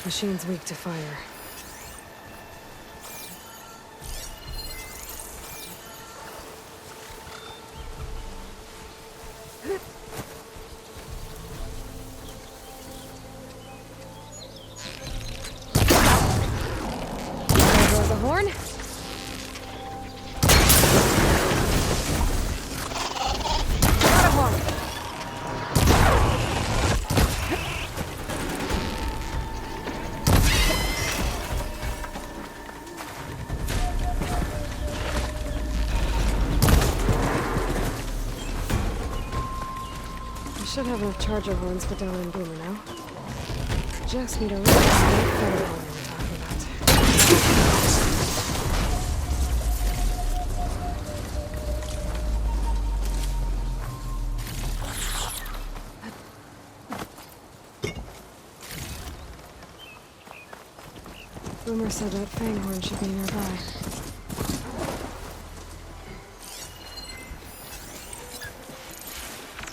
Machine's weak to fire. There goes the horn. Got a horn. I should have enough charger horns for Della and Boomer now. Just need a really smart phone horn we're talking about. Boomer said that fang horn should be nearby.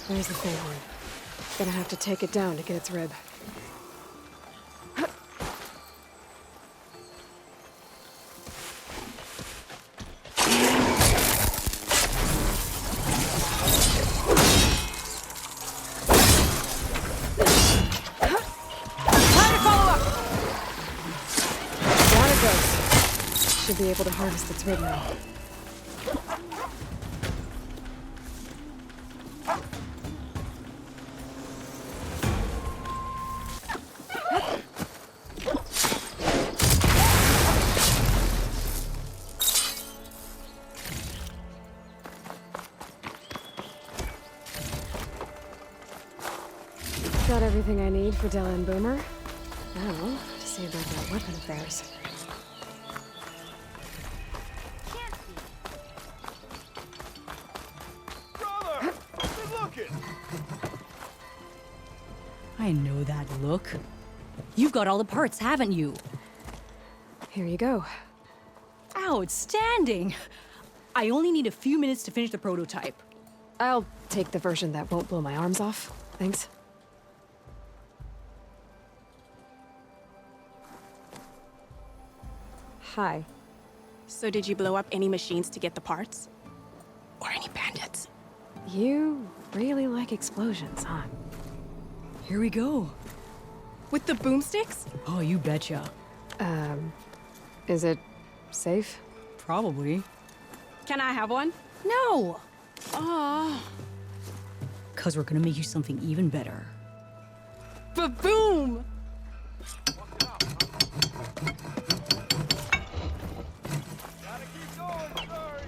There's the fang horn. Gonna have to take it down to get its rib. Time to follow up! Down it goes. Should be able to harvest its rib now. Got everything I need for Della and Boomer. Now, to see about that weapon of theirs. Brother! Good looking! I know that look. You've got all the parts, haven't you? Here you go. Outstanding! I only need a few minutes to finish the prototype. I'll take the version that won't blow my arms off. Thanks. Hi. So did you blow up any machines to get the parts? Or any bandits? You really like explosions, huh? Here we go. With the boomsticks? Oh, you betcha. Is it safe? Probably. Can I have one? No! Oh, 'Cause we're gonna make you something even better. ba-boom! Gotta keep going, sorry!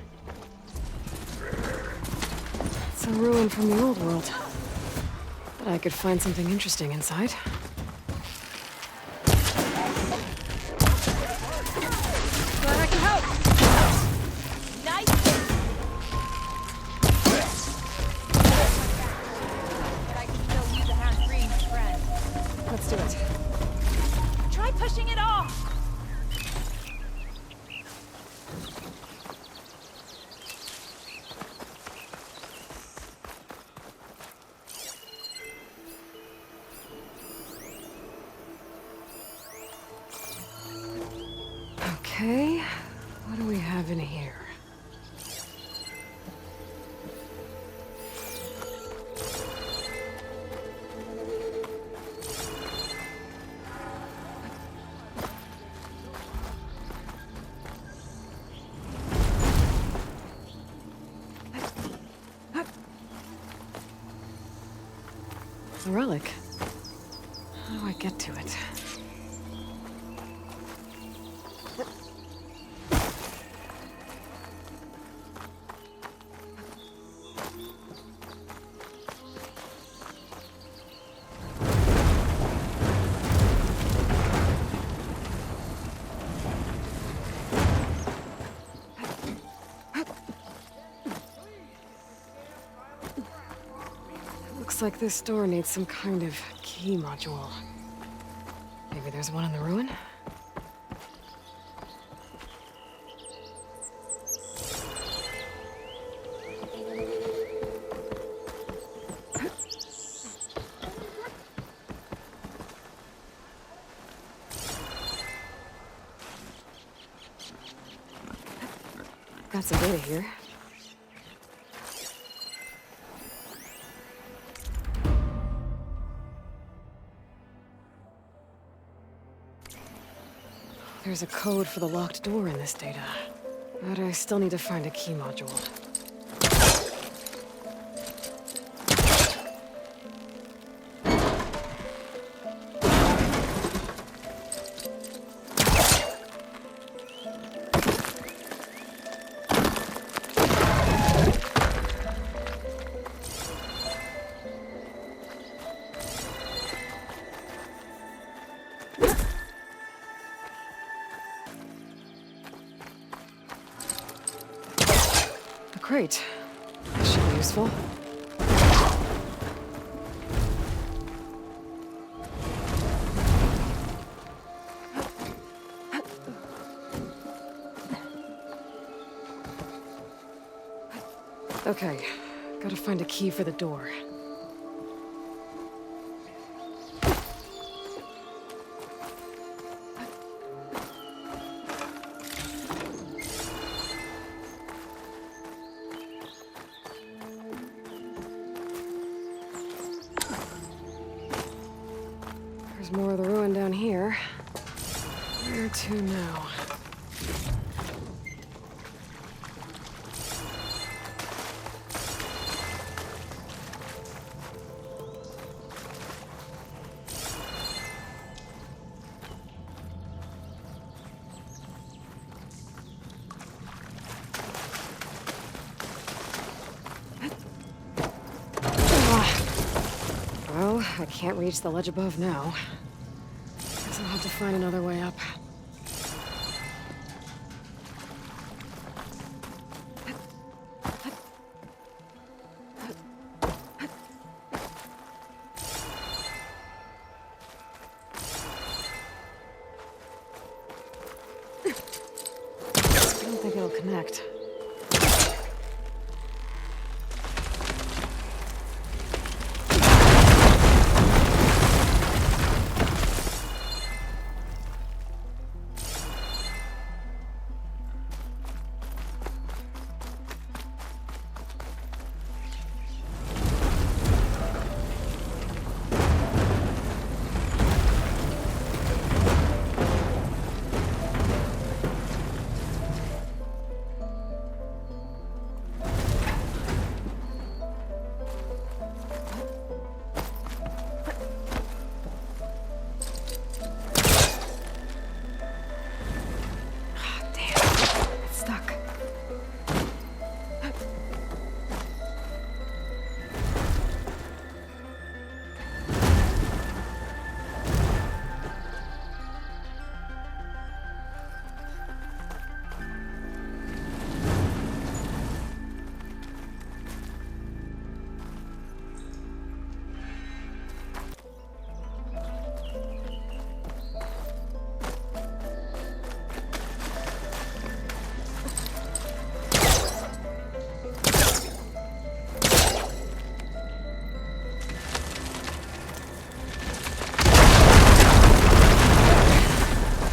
It's a ruin from the old world. But I could find something interesting inside. Glad I can help. Nice. But I can still use a hand-free, my friend. Let's do it. Try pushing it off! Okay, what do we have in here? A relic. How do I get to it? Looks like this door needs some kind of key module. Maybe there's one in the ruin? Got some data here. There's a code for the locked door in this data. But I still need to find a key module. Great. This should be useful. Okay, gotta find a key for the door. There's more of the ruin down here. Where to now? Well, I can't reach the ledge above now. Guess I'll have to find another way up. I don't think it'll connect.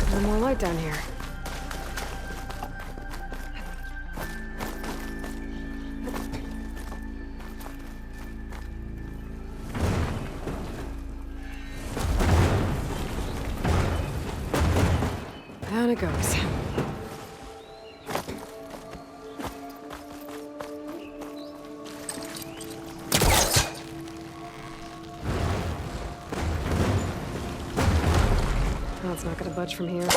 No more light down here. Down it goes. Oh, it's not gonna budge from here.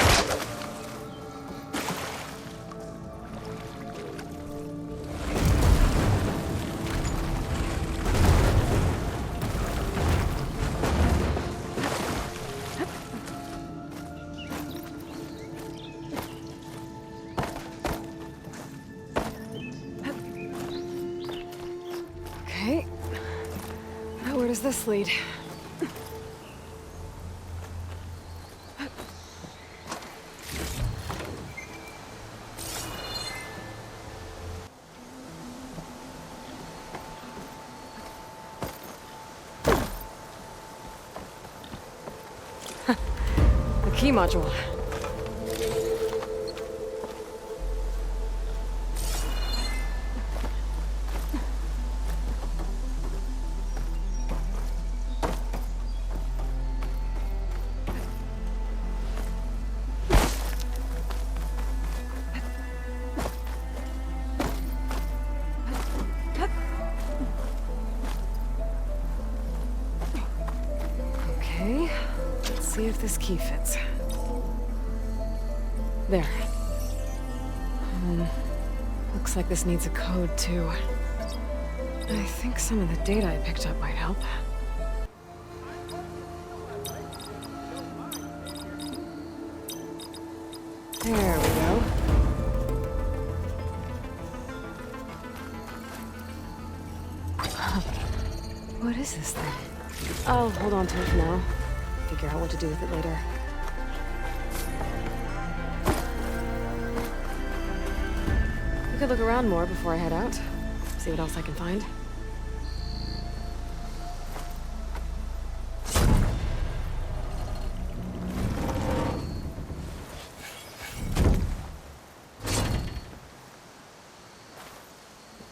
Okay. Now where does this lead? The key module. see if this key fits. There. Looks like this needs a code, too. I think some of the data I picked up might help. There we go. What is this thing? I'll hold on to it for now. Figure out what to do with it later. I could look around more before I head out. See what else I can find.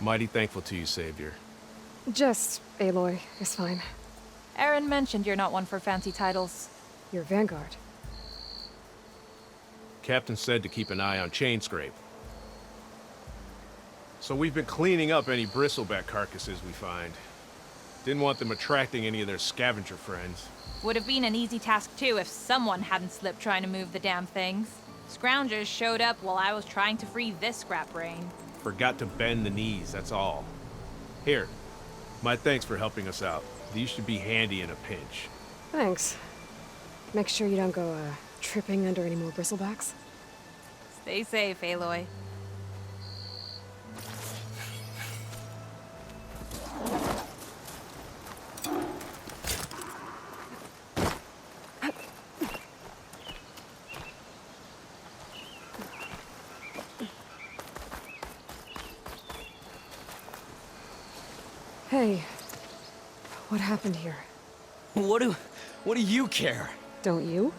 Mighty thankful to you, Savior. Just Aloy is fine. Aaron mentioned you're not one for fancy titles. Your vanguard. Captain said to keep an eye on Chain Scrape. So we've been cleaning up any bristleback carcasses we find. Didn't want them attracting any of their scavenger friends. Would have been an easy task too if someone hadn't slipped trying to move the damn things. Scroungers showed up while I was trying to free this scrap brain. Forgot to bend the knees, that's all. Here, my thanks for helping us out. These should be handy in a pinch. Thanks. Make sure you don't go, tripping under any more bristlebacks. Stay safe, Aloy. Hey, what happened here? What do you care? Don't you?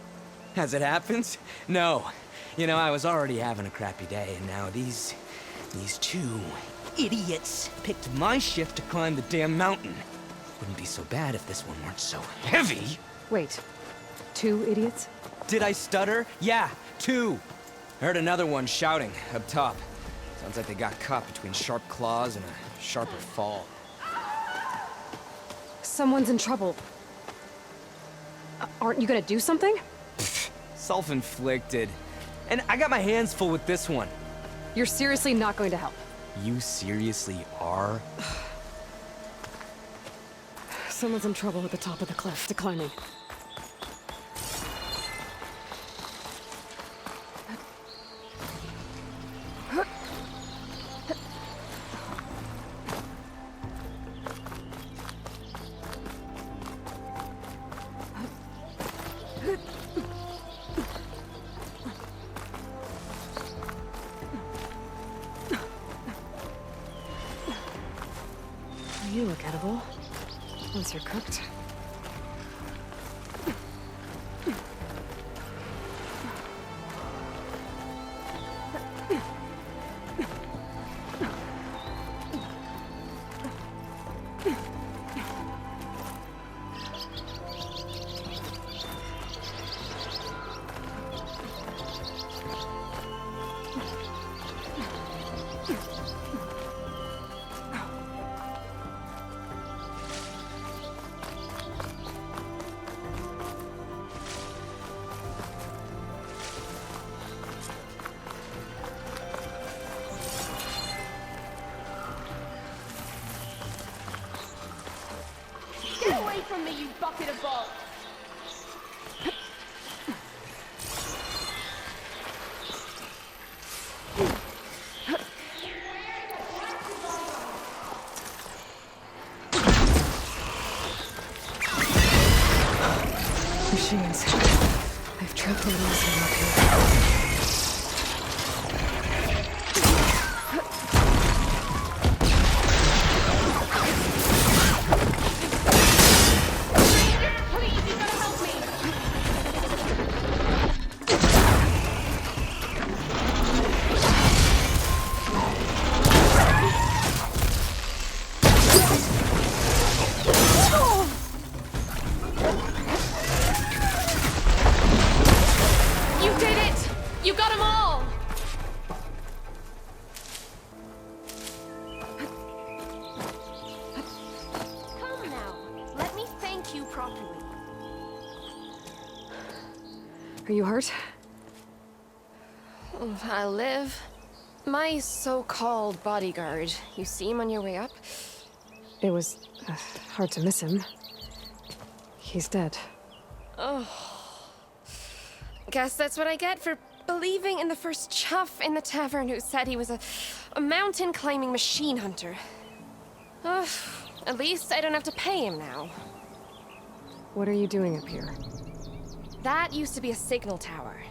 As it happens? No. You know, I was already having a crappy day, and now these two idiots picked my shift to climb the damn mountain. Wouldn't be so bad if this one weren't so heavy. Wait, 2 idiots? Did I stutter? Yeah, 2. I heard another one shouting up top. Sounds like they got caught between sharp claws and a sharper fall. Someone's in trouble. Aren't you gonna do something? Self-inflicted. And I got my hands full with this one. You're seriously not going to help. You seriously are? Someone's in trouble at the top of the cliff, declining. You look edible. Once you're cooked. Get away from me, you bucket of balls! Machines. I've trapped one of them up here. Please, you gotta help me! You did it! Are you hurt? I'll live. My so-called bodyguard, you see him on your way up? It was hard to miss him. He's dead. Oh. Guess that's what I get for believing in the first chuff in the tavern who said he was a mountain-climbing machine hunter. At least I don't have to pay him now. What are you doing up here? That used to be a signal tower.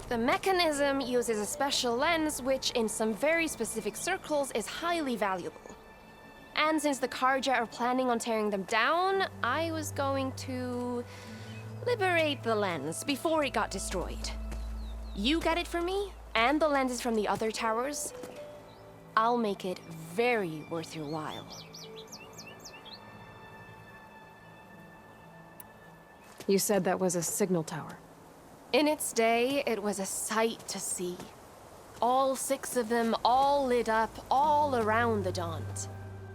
The mechanism uses a special lens which, in some very specific circles, is highly valuable. And since the Karja are planning on tearing them down, I was going to liberate the lens before it got destroyed. You get it for me, and the lenses from the other towers. I'll make it very worth your while. You said that was a signal tower. In its day, it was a sight to see. All 6 of them, all lit up, all around the Daunt.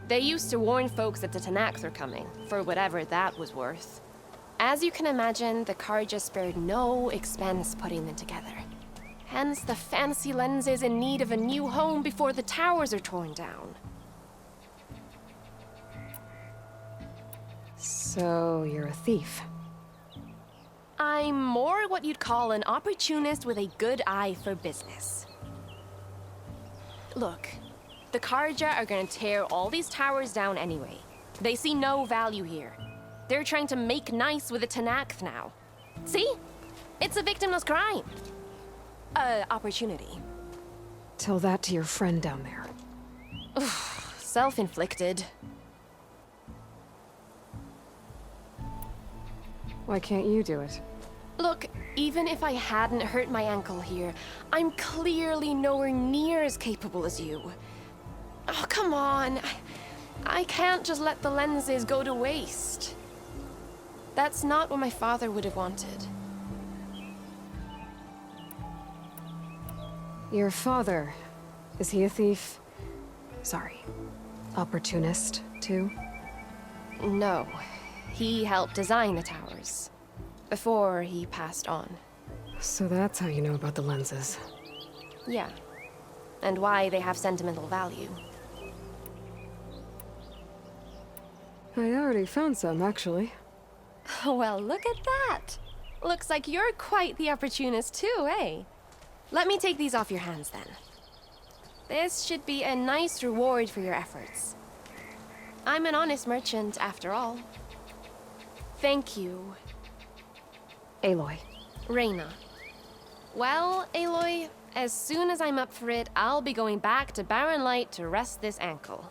They used to warn folks that the Tanakhs are coming, for whatever that was worth. As you can imagine, the Karja spared no expense putting them together. Hence the fancy lenses in need of a new home before the towers are torn down. So, you're a thief. I'm more what you'd call an opportunist with a good eye for business. Look, the Karja are gonna tear all these towers down anyway. They see no value here. They're trying to make nice with the Tanakh now. See? It's a victimless crime. Opportunity. Tell that to your friend down there. Self-inflicted. Why can't you do it? Look, even if I hadn't hurt my ankle here, I'm clearly nowhere near as capable as you. Oh, come on. I can't just let the lenses go to waste. That's not what my father would have wanted. Your father, is he a thief? Sorry, opportunist, too? No. He helped design the towers. Before he passed on. So that's how you know about the lenses. Yeah. And why they have sentimental value. I already found some, actually. Well, look at that. Looks like you're quite the opportunist too, eh? Let me take these off your hands then. This should be a nice reward for your efforts. I'm an honest merchant, after all. Thank you. Aloy. Reyna. Well, Aloy, as soon as I'm up for it, I'll be going back to Barren Light to rest this ankle.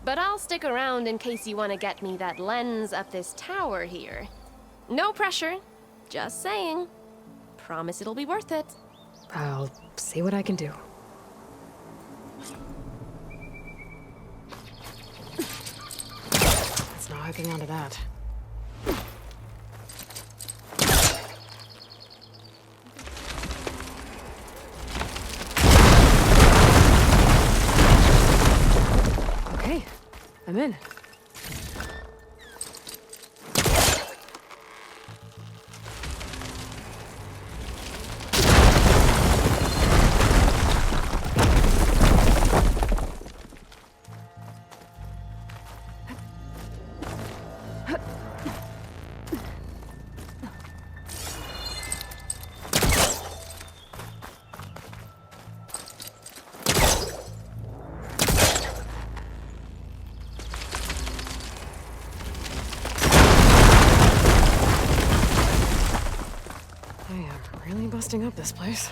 But I'll stick around in case you want to get me that lens up this tower here. No pressure. Just saying. Promise it'll be worth it. I'll see what I can do. It's not hooking onto that. Okay, I'm in. Busting up this place.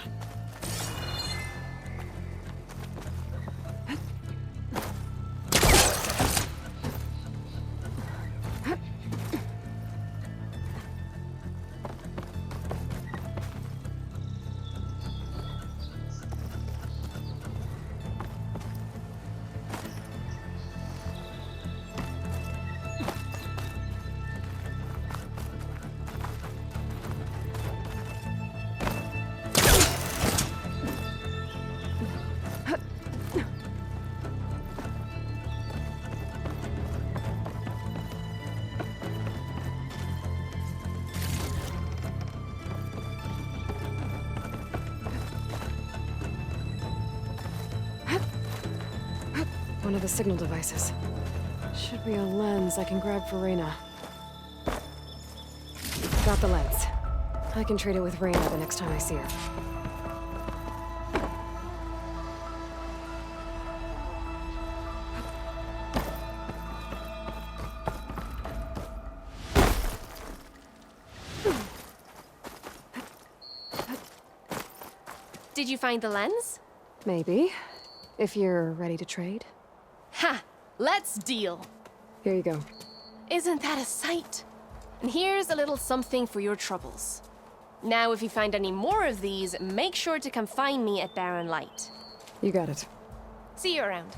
the signal devices. Should be a lens I can grab for Reyna. Got the lens. I can trade it with Reyna the next time I see her. Did you find the lens? Maybe. If you're ready to trade. Ha! Let's deal! Here you go. Isn't that a sight? And here's a little something for your troubles. Now, if you find any more of these, make sure to come find me at Barren Light. You got it. See you around.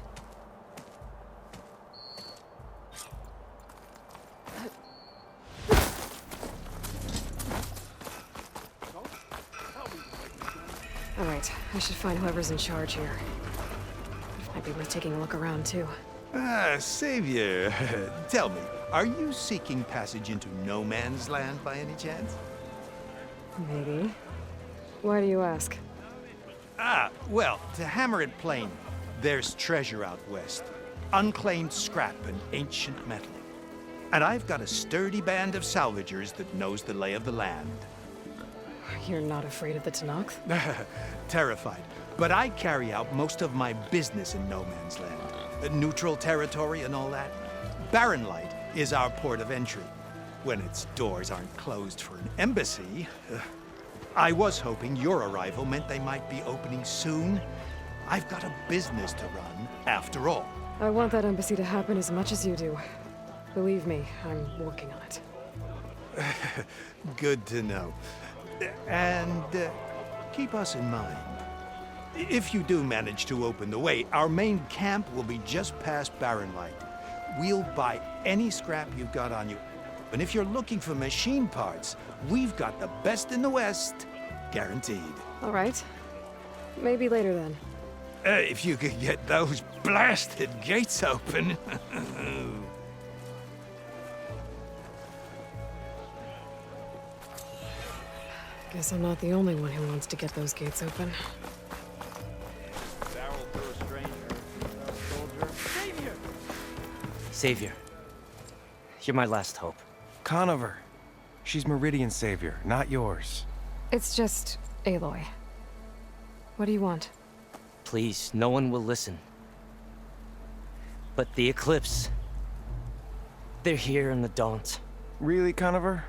Alright, I should find whoever's in charge here. Might be worth taking a look around, too. Ah, Savior. Tell me, are you seeking passage into no man's land by any chance? Maybe. Why do you ask? Ah, well, to hammer it plain, there's treasure out west. Unclaimed scrap and ancient metal. And I've got a sturdy band of salvagers that knows the lay of the land. You're not afraid of the Tenakth? Terrified. But I carry out most of my business in no man's land. Neutral territory and all that. Barren Light is our port of entry. When its doors aren't closed for an embassy. I was hoping your arrival meant they might be opening soon. I've got a business to run, after all. I want that embassy to happen as much as you do. Believe me, I'm working on it. Good to know. And keep us in mind. If you do manage to open the way, our main camp will be just past Barren Light. We'll buy any scrap you've got on you. And if you're looking for machine parts, we've got the best in the West, guaranteed. All right. Maybe later then. If you could get those blasted gates open. Guess I'm not the only one who wants to get those gates open. Barrel for a stranger. Soldier. Savior. You're my last hope. Conover. She's Meridian's savior, not yours. It's just Aloy. What do you want? Please, no one will listen. But the Eclipse... they're here in the Daunt. Really, Conover?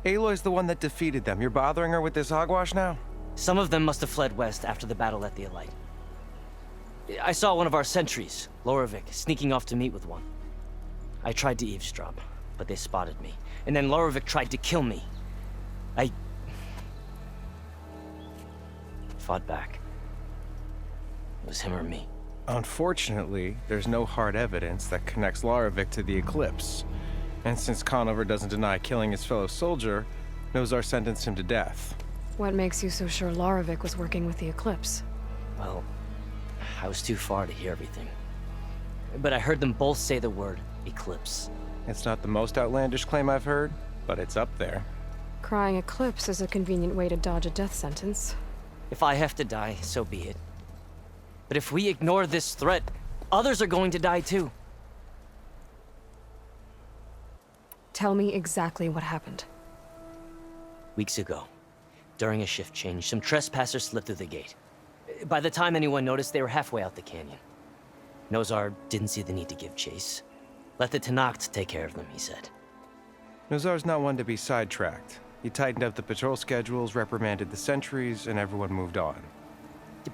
Aloy's the one that defeated them. You're bothering her with this hogwash now? Some of them must have fled west after the battle at the Elite. I saw one of our sentries, Lorevic, sneaking off to meet with one. I tried to eavesdrop, but they spotted me. And then Lorevic tried to kill me. I... fought back. It was him or me. Unfortunately, there's no hard evidence that connects Lorevic to the Eclipse. And since Conover doesn't deny killing his fellow soldier, Nozar sentenced him to death. What makes you so sure Lorevic was working with the Eclipse? Well, I was too far to hear everything. But I heard them both say the word Eclipse. It's not the most outlandish claim I've heard, but it's up there. Crying Eclipse is a convenient way to dodge a death sentence. If I have to die, so be it. But if we ignore this threat, others are going to die too. Tell me exactly what happened. Weeks ago, during a shift change, some trespassers slipped through the gate. By the time anyone noticed, they were halfway out the canyon. Nozar didn't see the need to give chase. Let the Tenakth take care of them, he said. Nozar's not one to be sidetracked. He tightened up the patrol schedules, reprimanded the sentries, and everyone moved on.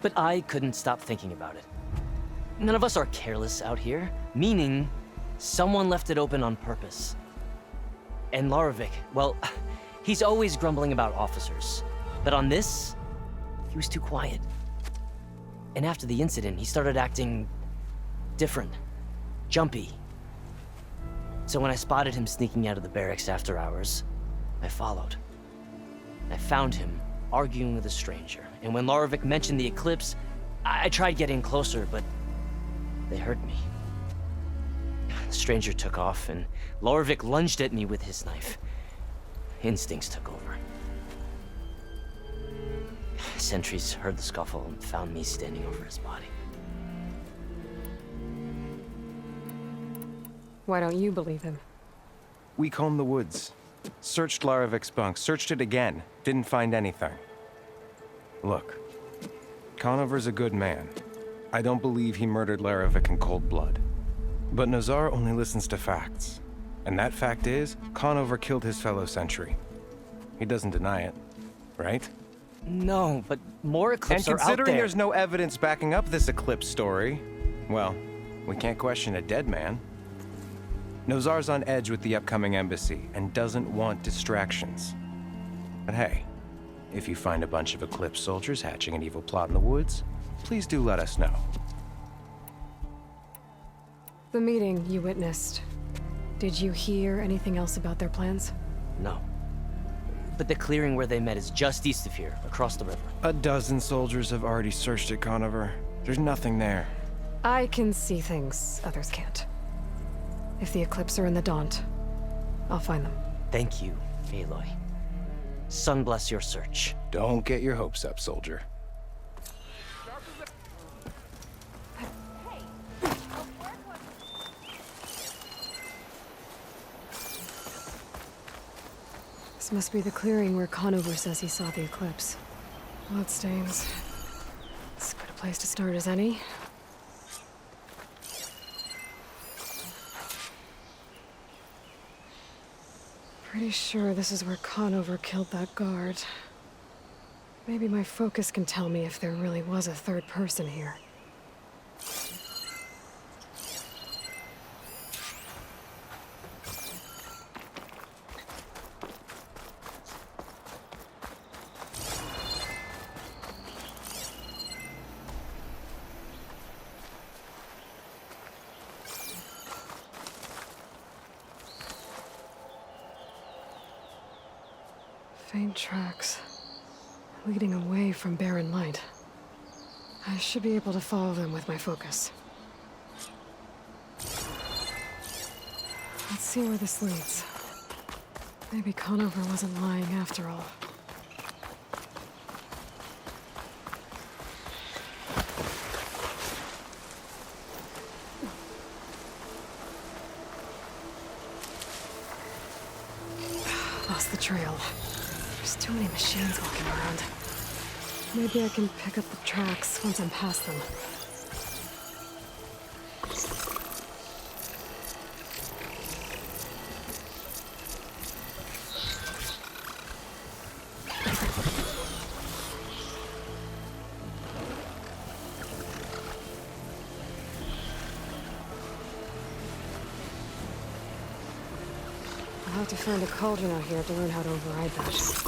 But I couldn't stop thinking about it. None of us are careless out here, meaning someone left it open on purpose. And Lorevic, well, he's always grumbling about officers. But on this, he was too quiet. And after the incident, he started acting different, jumpy. So when I spotted him sneaking out of the barracks after hours, I followed. I found him arguing with a stranger. And when Lorevic mentioned the Eclipse, I tried getting closer, but they heard me. The stranger took off, and Lorevic lunged at me with his knife. Instincts took over. Sentries heard the scuffle and found me standing over his body. Why don't you believe him? We combed the woods. Searched Lara Vic's bunk. Searched it again. Didn't find anything. Look. Conover's a good man. I don't believe he murdered Lara Vic in cold blood. But Nazar only listens to facts. And that fact is, Conover killed his fellow sentry. He doesn't deny it, right? No, but more Eclipse And are out considering there. there's no evidence backing up this Eclipse story, well, we can't question a dead man. Nozar's on edge with the upcoming embassy and doesn't want distractions. But hey, if you find a bunch of Eclipse soldiers hatching an evil plot in the woods, please do let us know. The meeting you witnessed. Did you hear anything else about their plans? No. But the clearing where they met is just east of here, across the river. A dozen soldiers have already searched it, Conover. There's nothing there. I can see things others can't. If the Eclipse are in the Daunt, I'll find them. Thank you, Aloy. Sun bless your search. Don't get your hopes up, soldier. This must be the clearing where Conover says he saw the Eclipse. Bloodstains. As good a place to start as any. Pretty sure this is where Conover killed that guard. Maybe my focus can tell me if there really was a third person here. Faint tracks, leading away from barren light. I should be able to follow them with my focus. Let's see where this leads. Maybe Conover wasn't lying after all. Lost the trail. There's too many machines walking around. Maybe I can pick up the tracks once I'm past them. I'll have to find a cauldron out here to learn how to override that.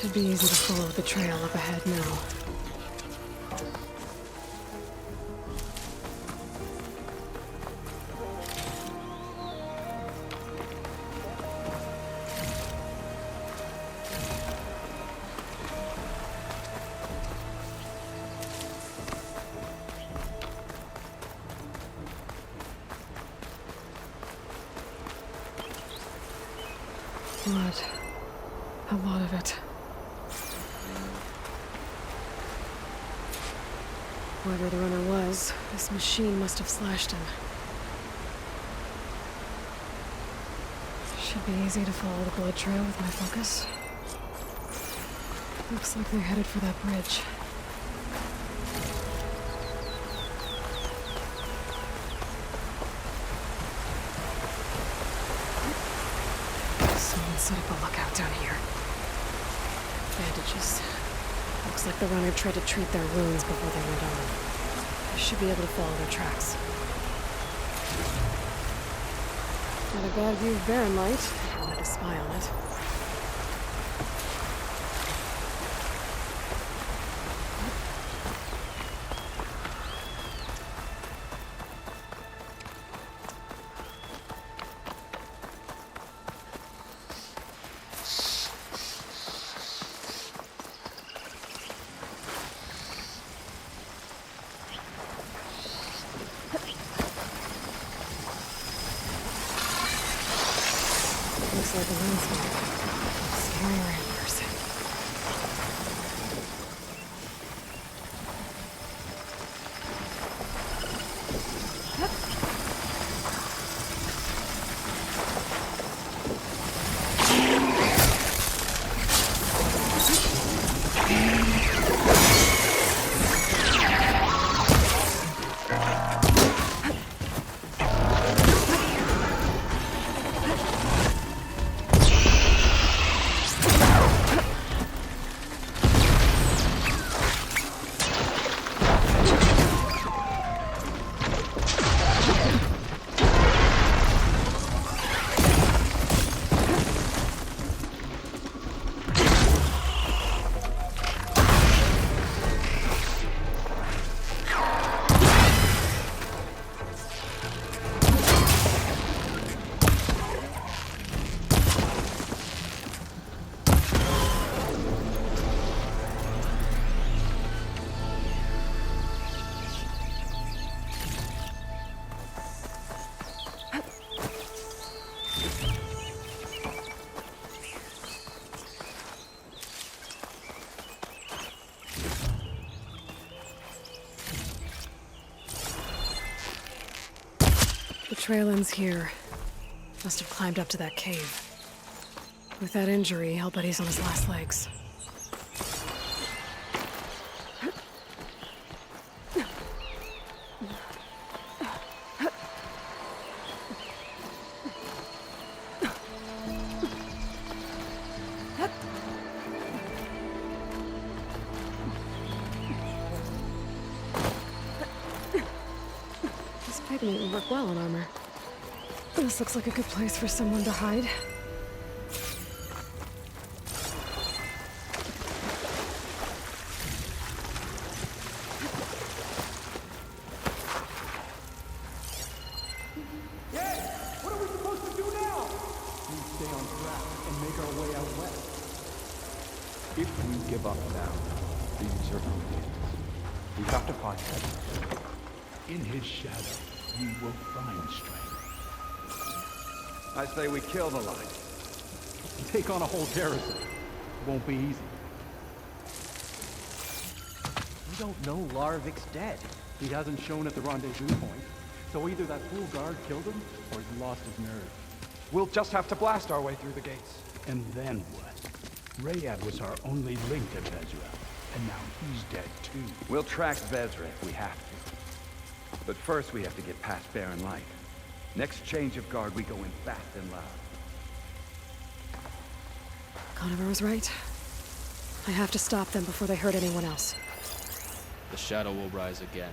Should be easy to follow the trail up ahead now. Blood. A lot of it. Whoever the runner was, this machine must have slashed him. Should be easy to follow the blood trail with my focus. Looks like they're headed for that bridge. set up a lookout down here. Bandages. Looks like the runner tried to treat their wounds before they went on. I should be able to follow their tracks. Not a bad view of Barren Light, if I wanted to spy on it. Looks like a landscape. Scarier in person. The trail ends here. Must have climbed up to that cave. With that injury, I'll bet he's on his last legs. This pigment would work well on armor. This looks like a good place for someone to hide. What are we supposed to do now? We stay on track and make our way out west. If we give up now, these are complete. We have to find him. In his shadow, we will find strength. I say we kill the light. Take on a whole garrison. Won't be easy. We don't know Larvik's dead. He hasn't shown at the rendezvous point, so either that fool guard killed him, or he's lost his nerve. We'll just have to blast our way through the gates. And then what? Rayad was our only link to Vezra, and now he's dead too. We'll track Vezra if we have to. But first we have to get past Barren Light. Next change of guard, we go in fast and loud. Conover was right. I have to stop them before they hurt anyone else. The shadow will rise again.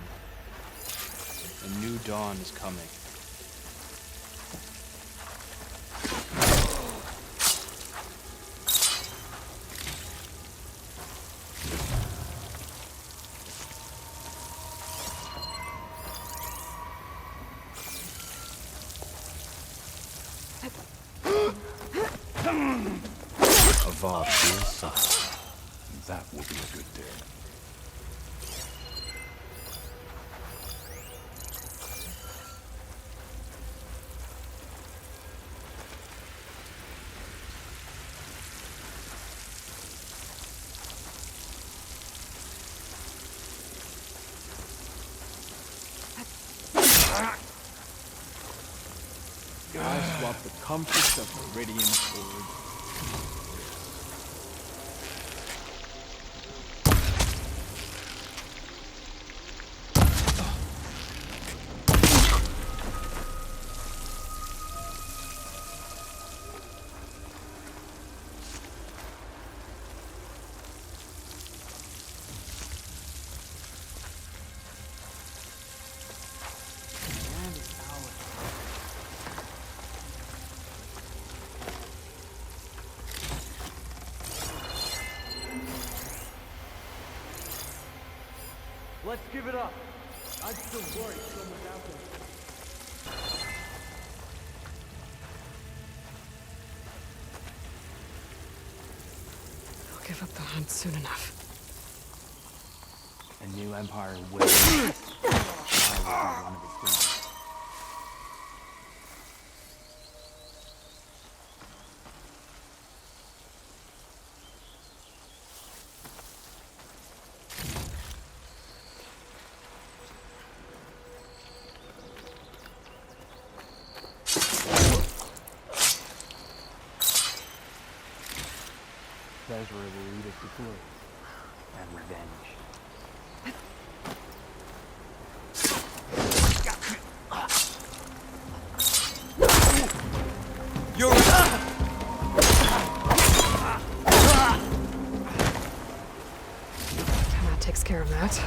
A new dawn is coming. Avad will suffer. That will be a good day. I swap the comforts of Meridian for Let's give it up. I'm still worried someone's out there. I'll give up the hunt soon enough. A new empire will. I will be one of its leaders. Ezra will lead us to glory and revenge. You're That takes care of that.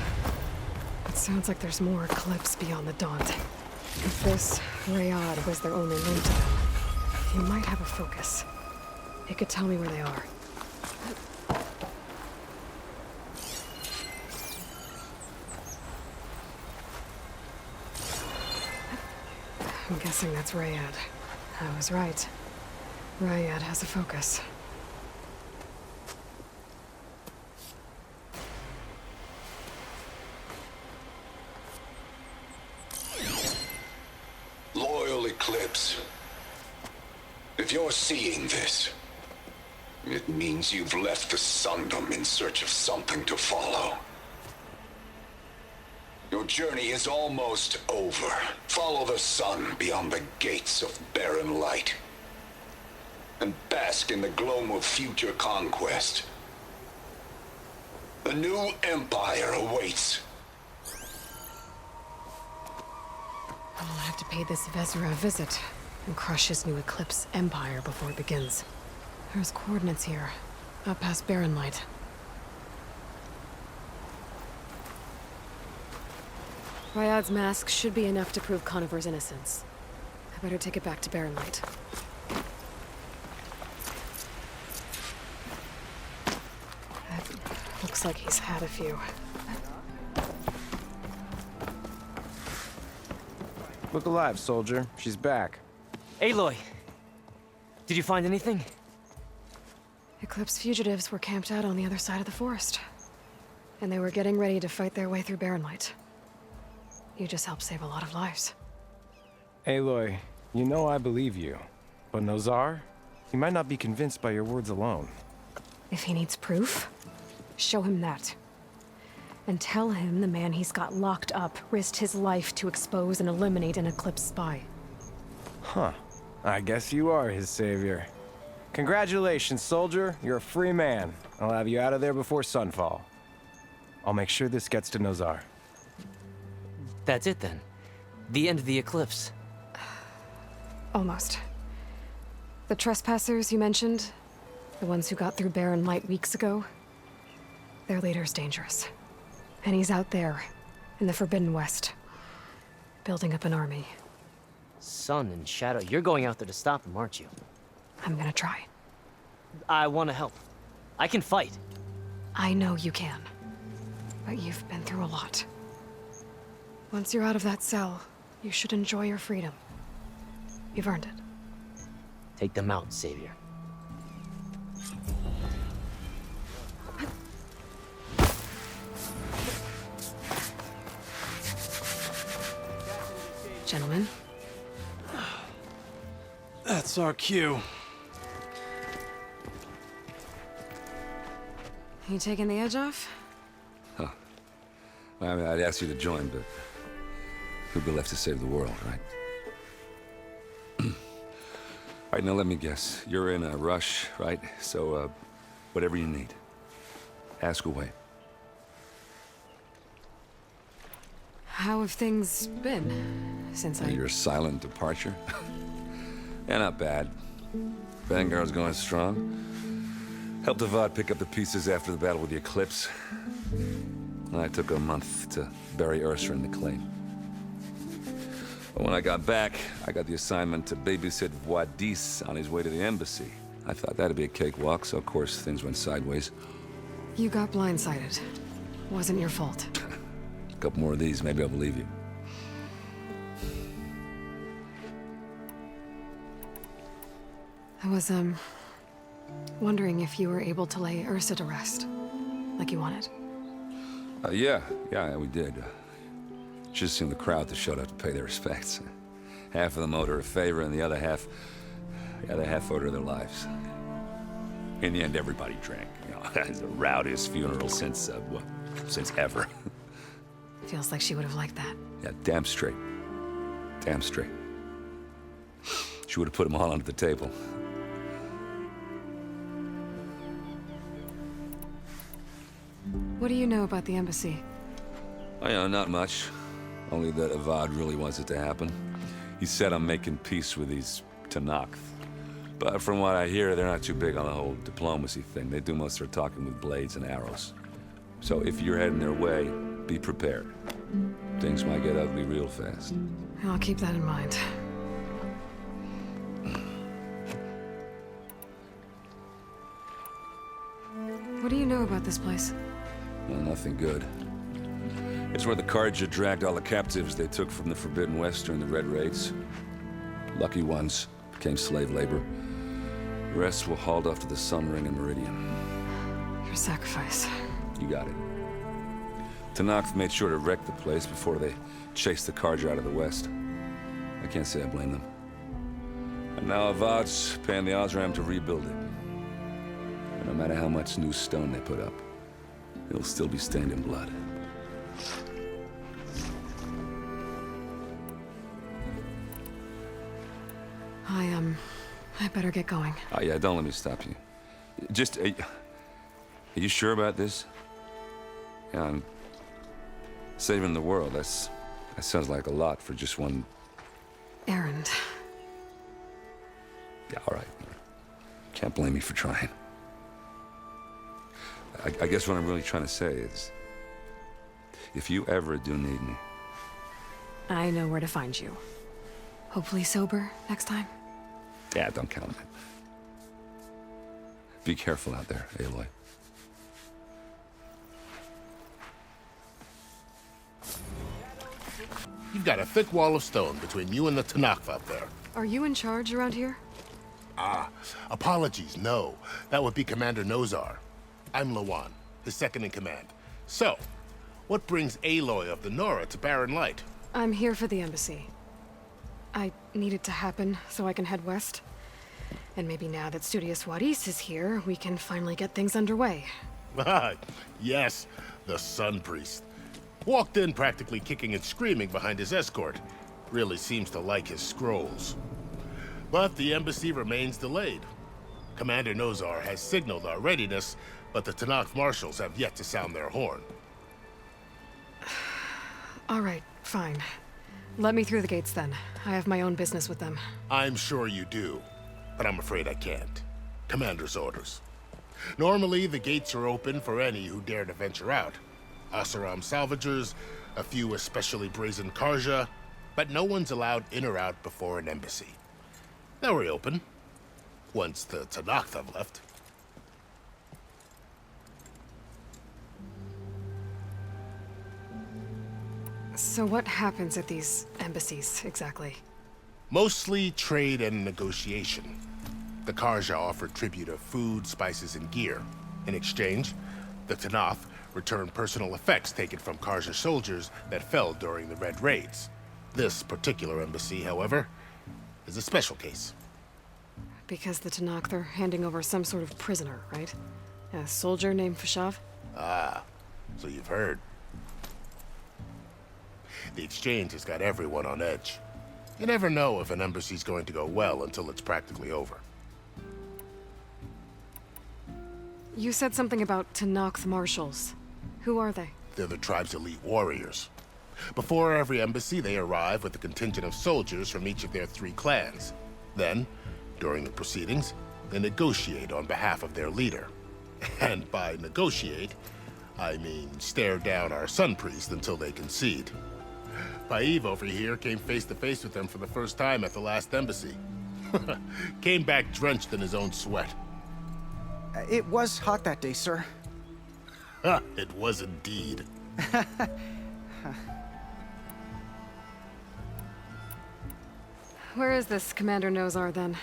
It sounds like there's more Eclipse beyond the Daunt. If this Rayad was their only link to them, he might have a focus. He could tell me where they are. I'm guessing that's Rayad. I was right. Rayad has a focus. Loyal Eclipse. If you're seeing this, it means you've left the Sundom in search of something to follow. Your journey is almost over. Follow the sun beyond the gates of barren light, and bask in the gloam of future conquest. The new empire awaits. I'll have to pay this Vezra a visit and crush his new Eclipse empire before it begins. There's coordinates here, up past Barren Light. Ryad's mask should be enough to prove Conover's innocence. I better take it back to Barren Light. Looks like he's had a few. Look alive, soldier. She's back. Aloy! Did you find anything? Eclipse fugitives were camped out on the other side of the forest. And they were getting ready to fight their way through Barren Light. You just helped save a lot of lives. Aloy, you know I believe you. But Nozar? He might not be convinced by your words alone. If he needs proof, show him that. And tell him the man he's got locked up risked his life to expose and eliminate an Eclipse spy. Huh. I guess you are his savior. Congratulations, soldier. You're a free man. I'll have you out of there before sunfall. I'll make sure this gets to Nozar. That's it then. The end of the Eclipse. Almost. The trespassers you mentioned, the ones who got through Barren Light weeks ago, their leader's dangerous. And he's out there, in the Forbidden West, building up an army. Sun and Shadow, you're going out there to stop him, aren't you? I'm gonna try. I want to help. I can fight. I know you can. But you've been through a lot. Once you're out of that cell, you should enjoy your freedom. You've earned it. Take them out, Savior. Gentlemen. That's our cue. You taking the edge off? Huh. Well, I mean, I'd ask you to join, but who'd be left to save the world, right? All right, now let me guess. You're in a rush, right? So, whatever you need, ask away. How have things been since Your silent departure? Yeah, not bad. Vanguard's going strong. Helped Avad pick up the pieces after the battle with the Eclipse. I took a month to bury Ursa in the clay. But when I got back, I got the assignment to babysit Wadis on his way to the embassy. I thought that'd be a cakewalk, so of course things went sideways. You got blindsided. Wasn't your fault. couple more of these, maybe I'll believe you. I was, wondering if you were able to lay Ursa to rest, like you wanted. Yeah, we did. Just seemed the crowd that showed up to pay their respects. Half of them owed her a favor, and the other half owed her their lives. In the end, everybody drank. You know, it's the rowdiest funeral since ever. Feels like she would have liked that. Yeah, damn straight. Damn straight. She would have put them all under the table. What do you know about the embassy? Oh, yeah, not much. Only that Avad really wants it to happen. He said I'm making peace with these Tenakth. But from what I hear, they're not too big on the whole diplomacy thing. They do most of their talking with blades and arrows. So if you're heading their way, be prepared. Things might get ugly real fast. I'll keep that in mind. What do you know about this place? Well, nothing good. It's where the Carja dragged all the captives they took from the Forbidden West during the Red Raids. Lucky ones became slave labor. The rest were hauled off to the Sun Ring and Meridian. Your sacrifice. You got it. Tenakth made sure to wreck the place before they chased the Carja out of the West. I can't say I blame them. And now Avad's paying the Osram to rebuild it. And no matter how much new stone they put up, it'll still be stained in blood. I better get going. Oh, yeah, don't let me stop you. Just, are you sure about this? Yeah, I'm saving the world. That sounds like a lot for just one... errand. Yeah, all right. Can't blame me for trying. I guess what I'm really trying to say is, if you ever do need me... I know where to find you. Hopefully sober next time. Yeah, don't count on it. Be careful out there, Aloy. You've got a thick wall of stone between you and the Tenakth up there. Are you in charge around here? Apologies, no. That would be Commander Nozar. I'm Lawan, his second-in-command. So, what brings Aloy of the Nora to Barren Light? I'm here for the embassy. I need it to happen so I can head west. And maybe now that Studious Wadis is here, we can finally get things underway. Yes, the Sun Priest. Walked in practically kicking and screaming behind his escort. Really seems to like his scrolls. But the embassy remains delayed. Commander Nozar has signaled our readiness, but the Tenakth marshals have yet to sound their horn. All right, fine. Let me through the gates then. I have my own business with them. I'm sure you do, but I'm afraid I can't. Commander's orders. Normally, the gates are open for any who dare to venture out. Oseram salvagers, a few especially brazen Carja, but no one's allowed in or out before an embassy. They'll reopen, once the Tenakth have left. So what happens at these embassies, exactly? Mostly trade and negotiation. The Carja offer tribute of food, spices, and gear. In exchange, the Tenakth return personal effects taken from Carja soldiers that fell during the Red Raids. This particular embassy, however, is a special case. Because the Tenakth are handing over some sort of prisoner, right? A soldier named Fashav? Ah, so you've heard. The exchange has got everyone on edge. You never know if an embassy's going to go well until it's practically over. You said something about Tenakth marshals. Who are they? They're the tribe's elite warriors. Before every embassy, they arrive with a contingent of soldiers from each of their 3 clans. Then, during the proceedings, they negotiate on behalf of their leader. And by negotiate, I mean stare down our Sun Priest until they concede. Paiv over here came face to face with them for the first time at the last embassy. Came back drenched in his own sweat. It was hot that day, sir. It was indeed. Where is this Commander Nozar, then?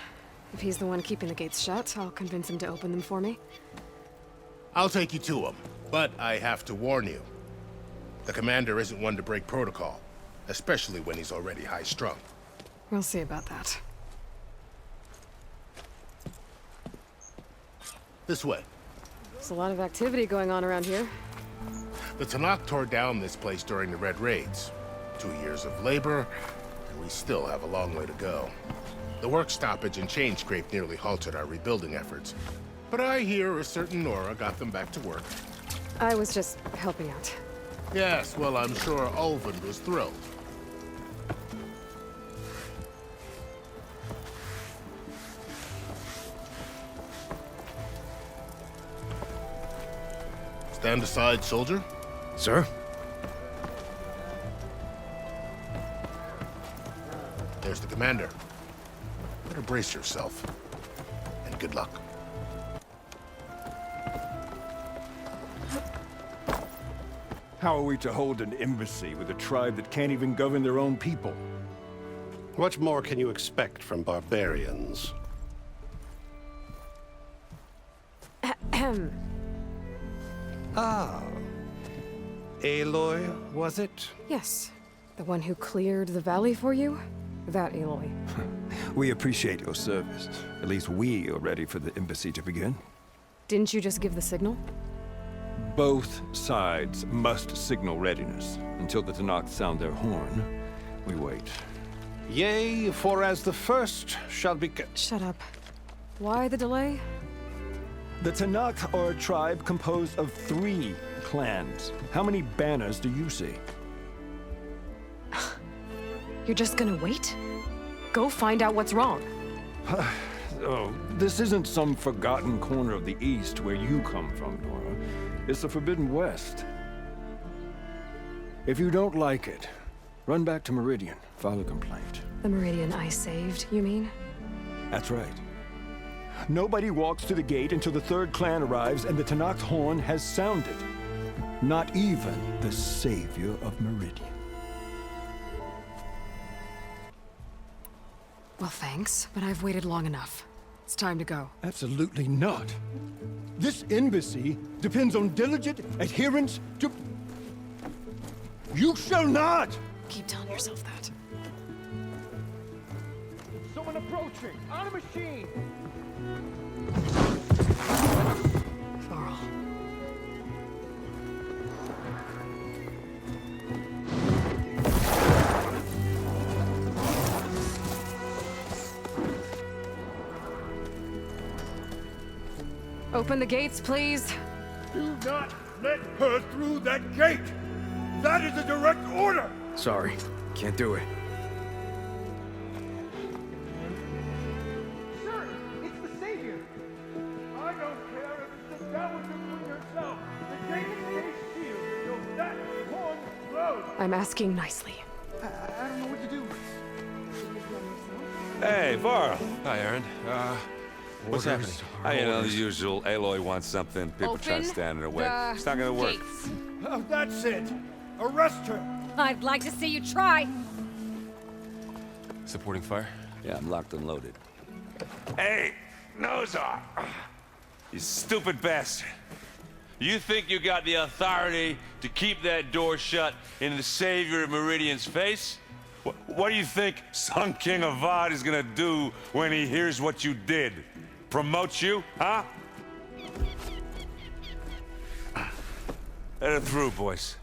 If he's the one keeping the gates shut, I'll convince him to open them for me. I'll take you to him, but I have to warn you. The commander isn't one to break protocol, especially when he's already high-strung. We'll see about that. This way. There's a lot of activity going on around here. The Tanakh tore down this place during the Red Raids. 2 years of labor, and we still have a long way to go. The work stoppage and change scrape nearly halted our rebuilding efforts. But I hear a certain Nora got them back to work. I was just helping out. Yes, well, I'm sure Ulvin was thrilled. Stand aside, soldier. Sir? There's the commander. Better brace yourself. And good luck. How are we to hold an embassy with a tribe that can't even govern their own people? What more can you expect from barbarians? Ahem. Ah. Aloy, was it? Yes. The one who cleared the valley for you? That Aloy. We appreciate your service. At least we are ready for the embassy to begin. Didn't you just give the signal? Both sides must signal readiness. Until the Tanakh sound their horn, we wait. Yea, for as the first shall be... Shut up. Why the delay? The Tanakh are a tribe composed of 3 clans. How many banners do you see? You're just gonna wait? Go find out what's wrong. Oh, this isn't some forgotten corner of the East where you come from, Nora. It's the Forbidden West. If you don't like it, run back to Meridian, file a complaint. The Meridian I saved, you mean? That's right. Nobody walks to the gate until the 3rd clan arrives and the Tanakh's horn has sounded. Not even the savior of Meridian. Well, thanks, but I've waited long enough. It's time to go. Absolutely not. This embassy depends on diligent adherence to... You shall not! Keep telling yourself that. Someone approaching! On a machine! Varl. Open the gates, please. Do not let her through that gate! That is a direct order! Sorry, can't do it. Sir, it's the Savior! I don't care if it's the Dowager Queen herself! The gate stays sealed until that horn blows! I'm asking nicely. I don't know what to do. Hey, Varl. Hi, Aaron. What's happening? You know, the usual. Aloy wants something. People try to stand in her way. It's not gonna work. That's it! Arrest her! I'd like to see you try. Supporting fire? Yeah, I'm locked and loaded. Hey, Nozar! You stupid bastard. You think you got the authority to keep that door shut in the savior of Meridian's face? What do you think Sun King Avad is gonna do when he hears what you did? Promote you, huh? Let it through, boys.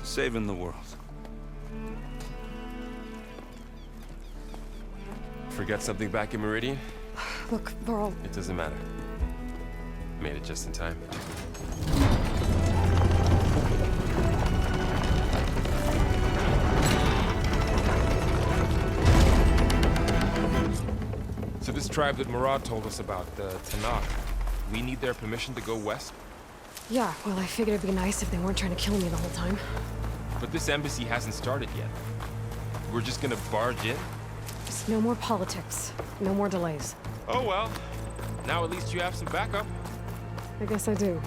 Saving the world. Forget something back in Meridian? Look, Varl. It doesn't matter. Made it just in time. So this tribe that Murad told us about, the Tanakh, we need their permission to go west? Yeah, well, I figured it'd be nice if they weren't trying to kill me the whole time. But this embassy hasn't started yet. We're just gonna barge in? Just no more politics. No more delays. Oh well. Now at least you have some backup. I guess I do.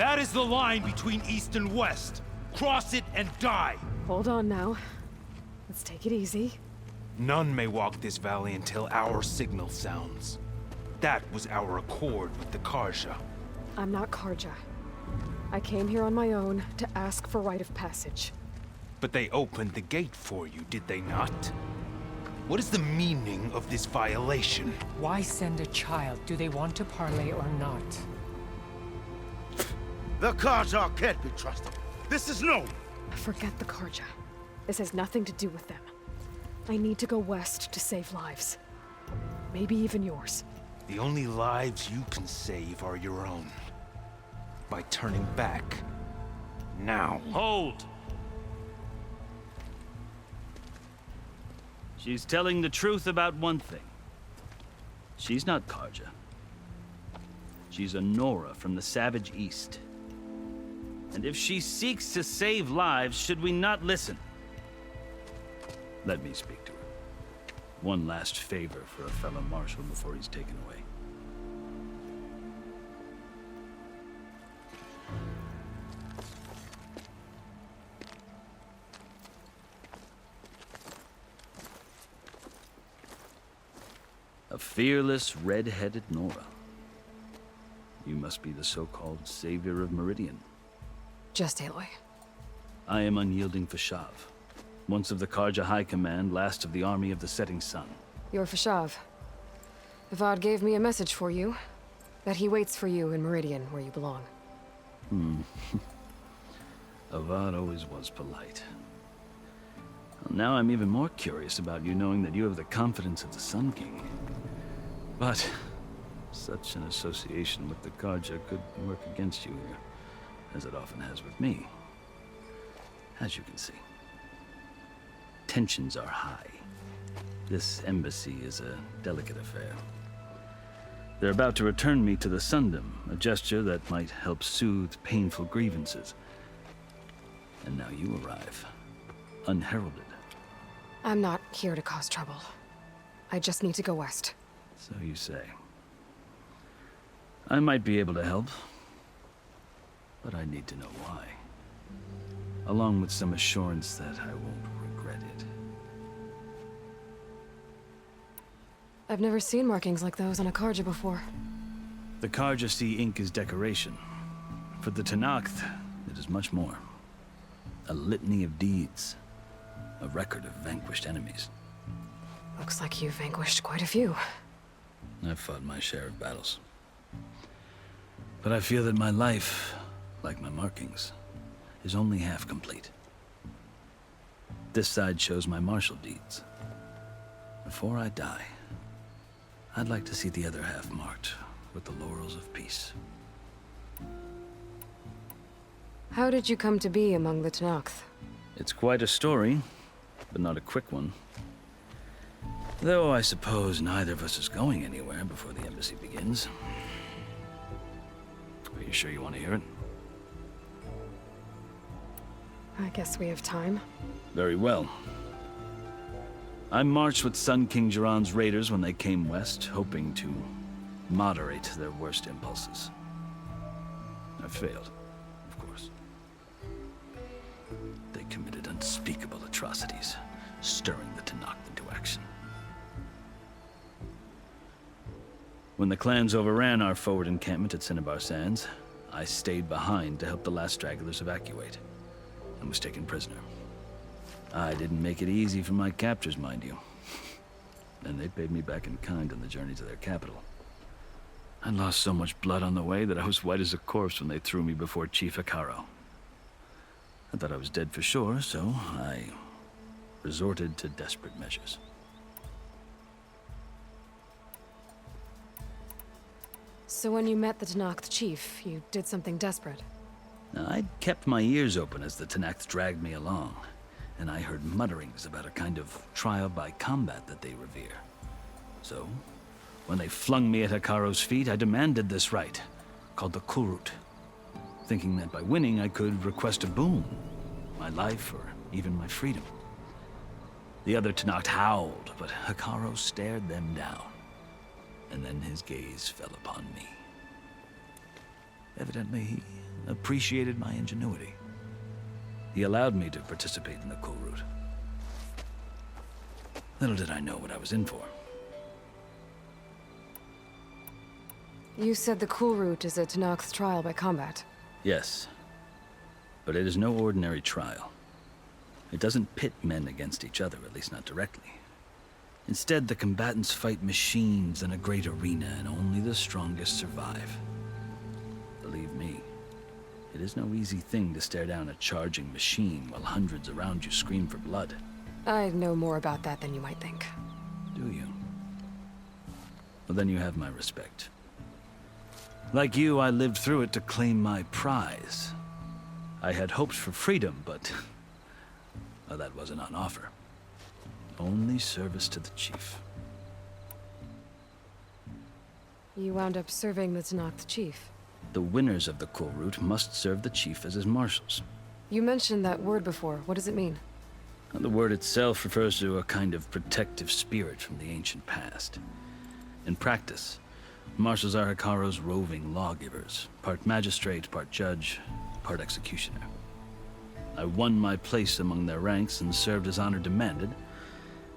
That is the line between East and West. Cross it and die. Hold on now. Let's take it easy. None may walk this valley until our signal sounds. That was our accord with the Karja. I'm not Karja. I came here on my own to ask for rite of passage. But they opened the gate for you, did they not? What is the meaning of this violation? Why send a child? Do they want to parley or not? The Karja can't be trusted. This is known. Forget the Karja. This has nothing to do with them. I need to go west to save lives. Maybe even yours. The only lives you can save are your own. By turning back. Now. Hold! She's telling the truth about one thing. She's not Karja. She's a Nora from the Savage East. And if she seeks to save lives, should we not listen? Let me speak to her. One last favor for a fellow marshal before he's taken away. A fearless, red-headed Nora. You must be the so-called savior of Meridian. Just Aloy. I am unyielding Fashav. Once of the Karja High Command, last of the army of the Setting Sun. You're Fashav. Avad gave me a message for you. That he waits for you in Meridian, where you belong. Avad always was polite. Well, now I'm even more curious about you knowing that you have the confidence of the Sun King. But such an association with the Karja could work against you here, as it often has with me. As you can see. Tensions are high. This embassy is a delicate affair. They're about to return me to the Sundom, a gesture that might help soothe painful grievances. And now you arrive, unheralded. I'm not here to cause trouble. I just need to go west. So you say. I might be able to help, but I need to know why. Along with some assurance that I won't regret it. I've never seen markings like those on a Karja before. The Karja see ink as decoration. For the Tenakth, it is much more. A litany of deeds. A record of vanquished enemies. Looks like you've vanquished quite a few. I've fought my share of battles. But I feel that my life, like my markings, is only half complete. This side shows my martial deeds. Before I die, I'd like to see the other half marked with the laurels of peace. How did you come to be among the Tenakth? It's quite a story, but not a quick one. Though I suppose neither of us is going anywhere before the embassy begins. Are you sure you want to hear it? I guess we have time. Very well. I marched with Sun King Jiran's raiders when they came west, hoping to moderate their worst impulses. I failed, of course. They committed unspeakable atrocities, stirring the Tenakth into action. When the clans overran our forward encampment at Cinnabar Sands, I stayed behind to help the last stragglers evacuate, and was taken prisoner. I didn't make it easy for my captors, mind you. And they paid me back in kind on the journey to their capital. I lost so much blood on the way that I was white as a corpse when they threw me before Chief Hekaro. I thought I was dead for sure, so I resorted to desperate measures. So when you met the Tenakth chief, you did something desperate? Now, I'd kept my ears open as the Tenakth dragged me along, and I heard mutterings about a kind of trial by combat that they revere. So, when they flung me at Hekaro's feet, I demanded this rite, called the Kurut, thinking that by winning I could request a boon, my life or even my freedom. The other Tenakth howled, but Hekaro stared them down, and then his gaze fell upon me. Evidently, he appreciated my ingenuity. He allowed me to participate in the cool route. Little did I know what I was in for. You said the cool route is a Tenakth's trial by combat. Yes, but it is no ordinary trial. It doesn't pit men against each other, at least not directly. Instead, the combatants fight machines in a great arena, and only the strongest survive. Believe me, it is no easy thing to stare down a charging machine while hundreds around you scream for blood. I know more about that than you might think. Do you? Well, then you have my respect. Like you, I lived through it to claim my prize. I had hopes for freedom, but well, that wasn't on offer. Only service to the chief. You wound up serving the Tenakth chief. The winners of the cool route must serve the chief as his marshals. You mentioned that word before. What does it mean? The word itself refers to a kind of protective spirit from the ancient past. In practice, marshals are Hekarro's roving lawgivers, part magistrate, part judge, part executioner. I won my place among their ranks and served as honor demanded,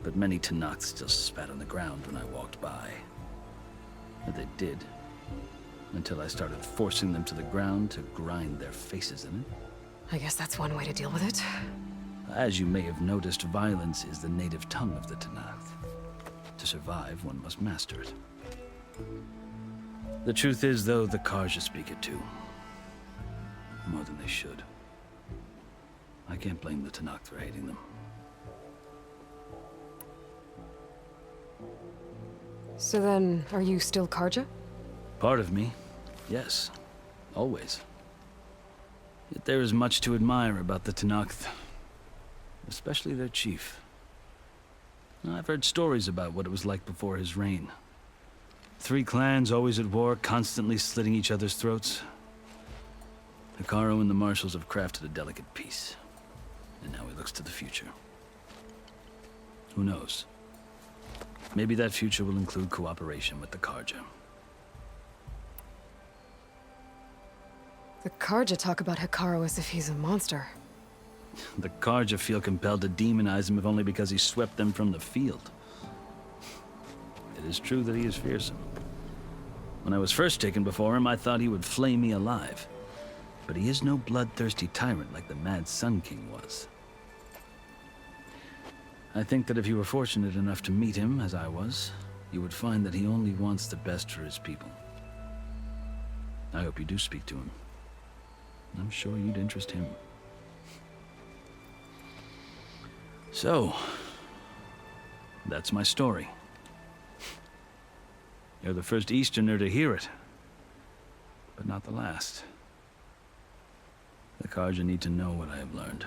but many Tenakths still spat on the ground when I walked by. And they did, until I started forcing them to the ground to grind their faces in it. I guess that's one way to deal with it. As you may have noticed, violence is the native tongue of the Tenakth. To survive, one must master it. The truth is, though, the Karja speak it too. More than they should. I can't blame the Tenakth for hating them. So then, are you still Karja? Part of me, yes. Always. Yet there is much to admire about the Tenakth. Especially their chief. I've heard stories about what it was like before his reign. 3 clans always at war, constantly slitting each other's throats. Hekarro and the marshals have crafted a delicate peace. And now he looks to the future. Who knows? Maybe that future will include cooperation with the Karja. The Karja talk about Hekarro as if he's a monster. The Karja feel compelled to demonize him if only because he swept them from the field. It is true that he is fearsome. When I was first taken before him, I thought he would flay me alive. But he is no bloodthirsty tyrant like the Mad Sun King was. I think that if you were fortunate enough to meet him, as I was, you would find that he only wants the best for his people. I hope you do speak to him. I'm sure you'd interest him. So, that's my story. You're the first Easterner to hear it, but not the last. The Karja need to know what I have learned.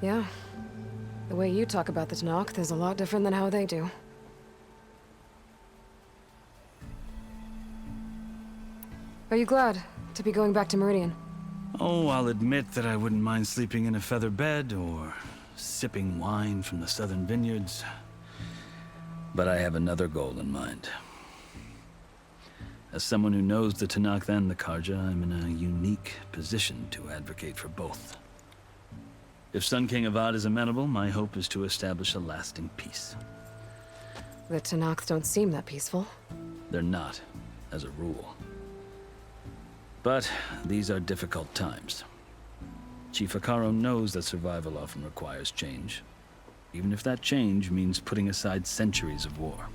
Yeah. The way you talk about the Tenakth is a lot different than how they do. Are you glad to be going back to Meridian? Oh, I'll admit that I wouldn't mind sleeping in a feather bed or sipping wine from the southern vineyards. But I have another goal in mind. As someone who knows the Tenakth and the Karja, I'm in a unique position to advocate for both. If Sun King Avad is amenable, my hope is to establish a lasting peace. The Tenakth don't seem that peaceful. They're not, as a rule. But these are difficult times. Chief Hekarro knows that survival often requires change, even if that change means putting aside centuries of war.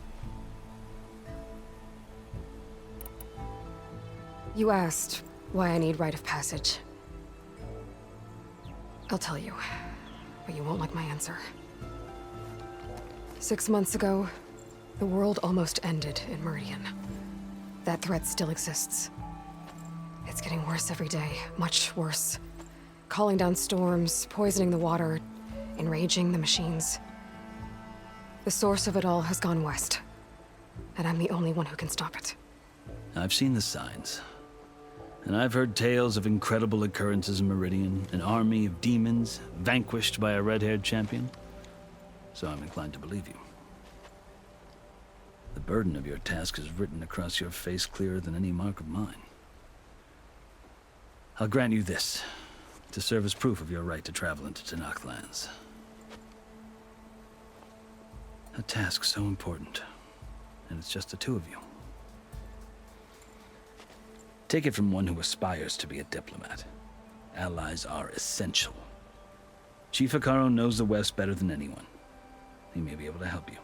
You asked why I need rite of passage. I'll tell you, but you won't like my answer. 6 months ago, the world almost ended in Meridian. That threat still exists. It's getting worse every day, much worse. Calling down storms, poisoning the water, enraging the machines. The source of it all has gone west, and I'm the only one who can stop it. I've seen the signs. And I've heard tales of incredible occurrences in Meridian, an army of demons vanquished by a red-haired champion. So I'm inclined to believe you. The burden of your task is written across your face clearer than any mark of mine. I'll grant you this, to serve as proof of your right to travel into Tanakh lands. A task so important, and it's just the two of you. Take it from one who aspires to be a diplomat. Allies are essential. Chief Hekarro knows the West better than anyone. He may be able to help you.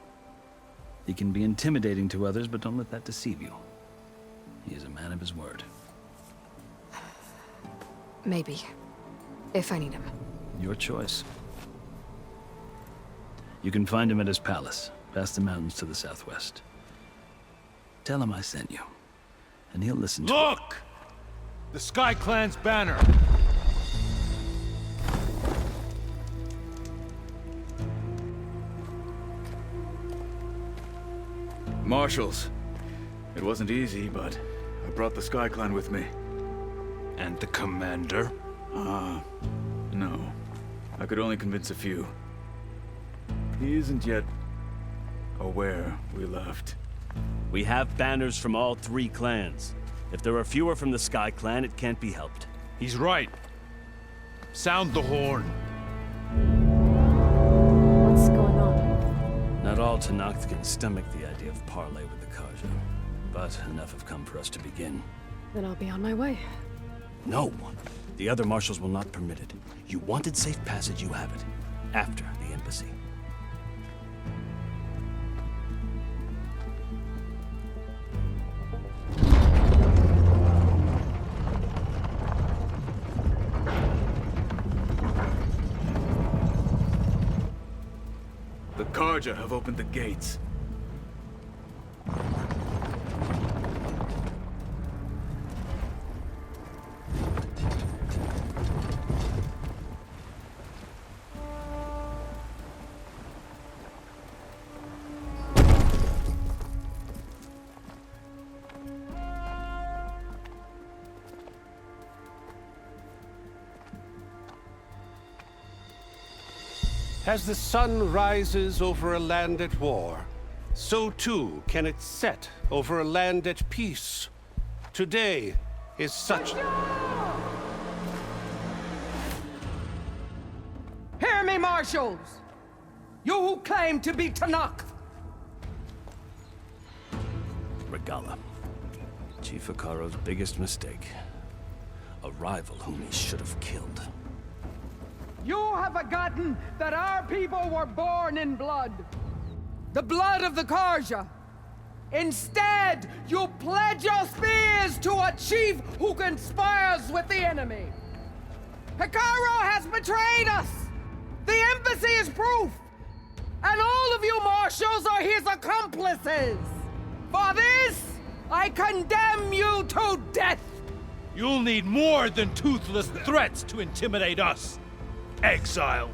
He can be intimidating to others, but don't let that deceive you. He is a man of his word. Maybe. If I need him. Your choice. You can find him at his palace, past the mountains to the southwest. Tell him I sent you, and he'll listen to Look! The Sky Clan's banner! Marshals. It wasn't easy, but I brought the Sky Clan with me. And the commander? No. I could only convince a few. He isn't yet aware we left. We have banners from all 3 clans. If there are fewer from the Sky Clan, it can't be helped. He's right. Sound the horn. What's going on? Not all Tanakh can stomach the idea of parley with the Karja, but enough have come for us to begin. Then I'll be on my way. No! The other marshals will not permit it. You wanted safe passage, you have it. After the embassy. The Karja have opened the gates. As the sun rises over a land at war, so too can it set over a land at peace. Today is such... Hear me, marshals! You who claim to be Tanakh! Regala. Chief Hekarro's biggest mistake. A rival whom he should have killed. You have forgotten that our people were born in blood. The blood of the Karja. Instead, you pledge your spears to a chief who conspires with the enemy. Hekarro has betrayed us! The embassy is proof! And all of you marshals are his accomplices! For this, I condemn you to death! You'll need more than toothless threats to intimidate us! Exile!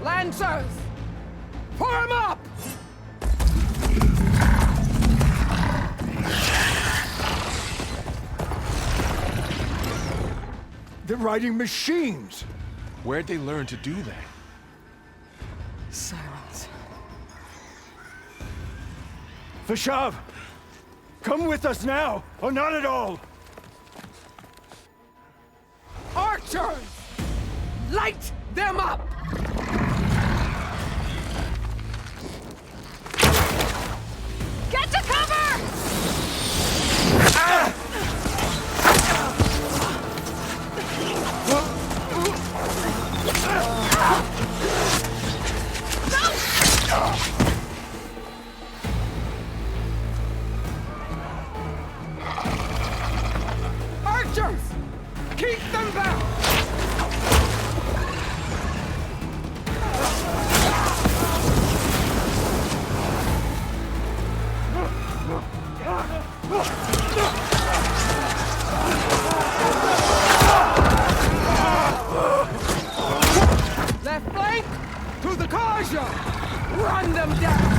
Lancers! Form up! They're riding machines! Where'd they learn to do that? Silence. Vashav! Come with us now, or not at all! Archers! Light them up! Get to cover! Archers! Keep them back! Left flank to the Karja! Run them down!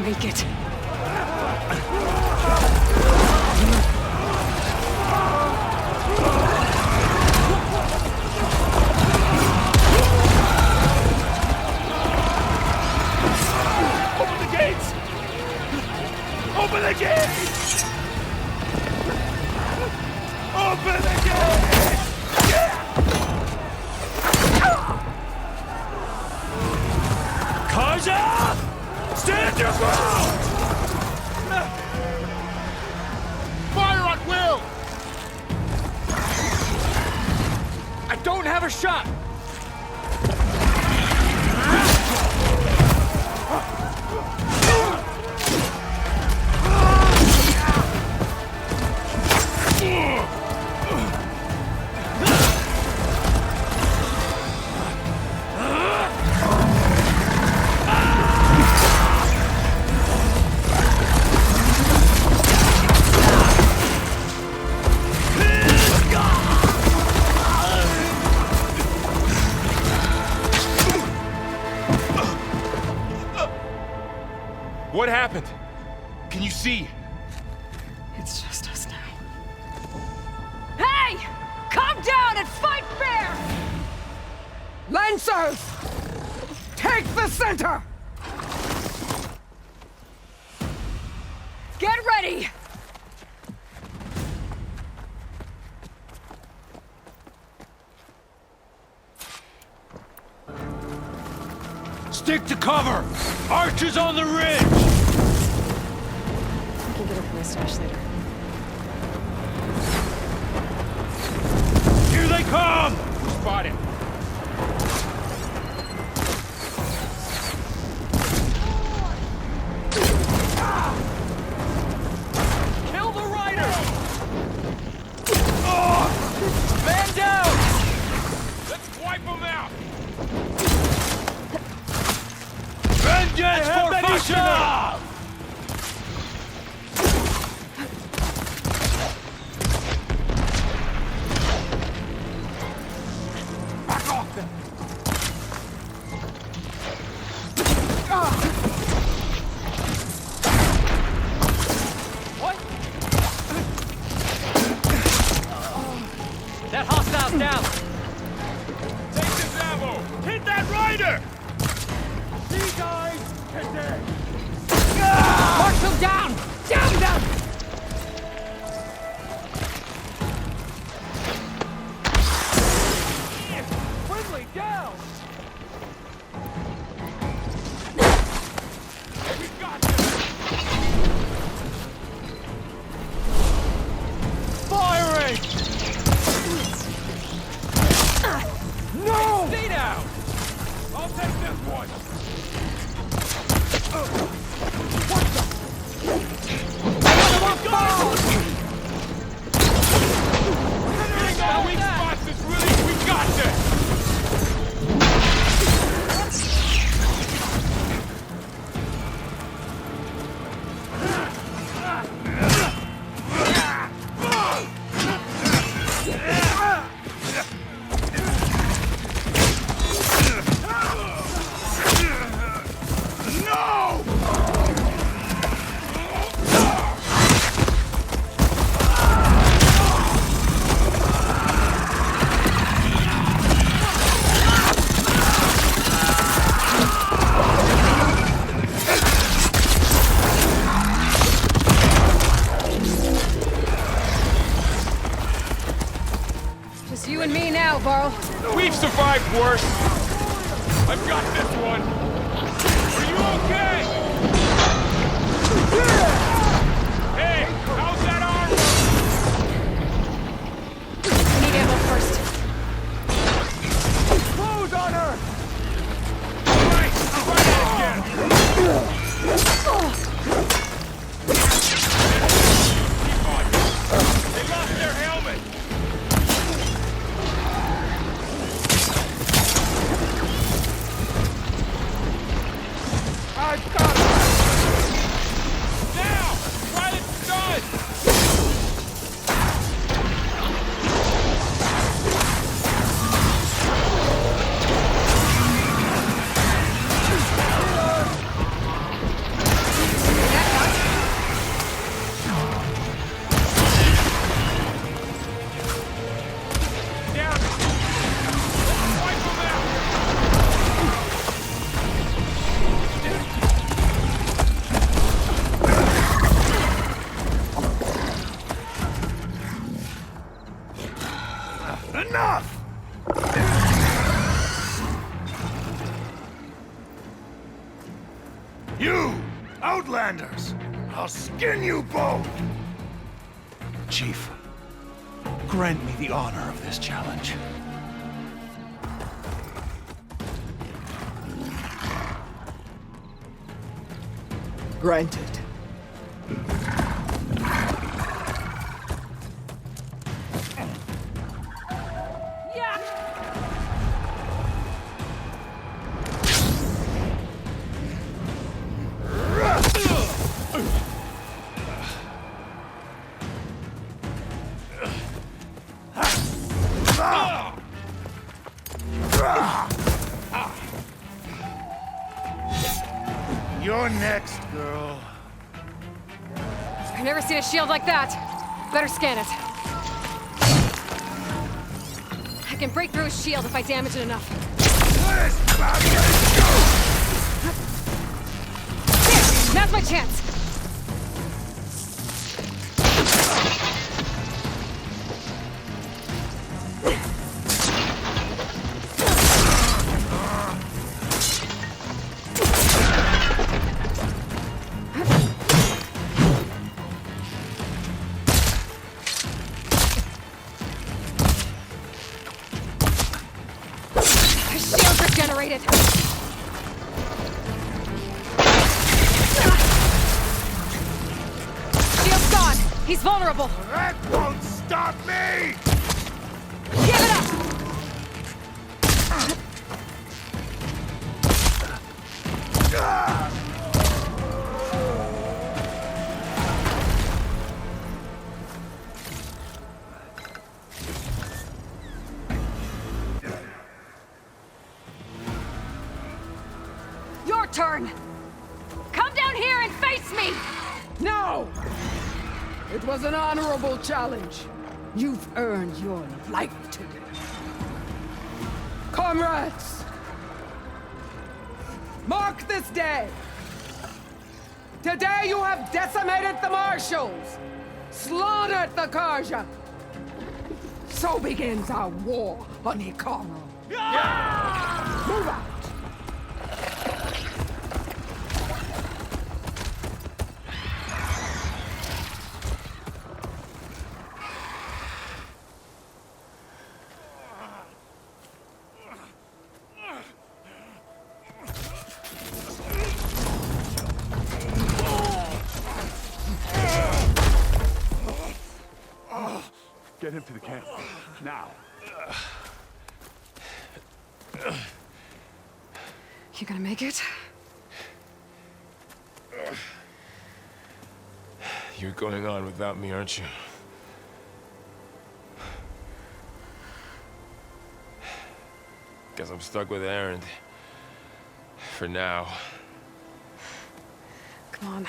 make it. Open the gates! Open the gates! Open the gates! Kaja! Stand your ground! Fire at will! I don't have a shot! What happened? Can you see? It's just us now. Hey! Calm down and fight fair! Lancers! Take the center! Get ready! Stick to cover! Archers on the ridge! I can get up my stash later. Here they come! Spot him. Kill the rider! Man down! Let's wipe him out! Vengeance for Fashion! Back off them! What? That hostile's down! Take this ammo! Hit that rider! These guys! Hit there! Marshal down! Down them! Friendly down! We got this! Firing! No! Stay down! I'll take this one! Our weak spots is really... We got this! Just you and me now, Varl. We've survived worse! I've got this one! Are you okay? Hey, how's that arm? I need ammo first. Close on her! Right! Try that again! Keep on! They lost their helmet! skin you both! Chief, grant me the honor of this challenge. Granted. You're next, girl. I've never seen a shield like that. Better scan it. I can break through his shield if I damage it enough. There! Now's my chance! Generated. Shield's gone. He's vulnerable. That won't stop me! Give it up! Your turn! Come down here and face me! No! It was an honorable challenge. You've earned your life today. Comrades! Mark this day! Today you have decimated the Marshals! Slaughtered the Karja! So begins our war on Ikaro. Move out! Get him to the camp. Now. You gonna make it? You're going on without me, aren't you? Guess I'm stuck with Aaron. For now. Come on.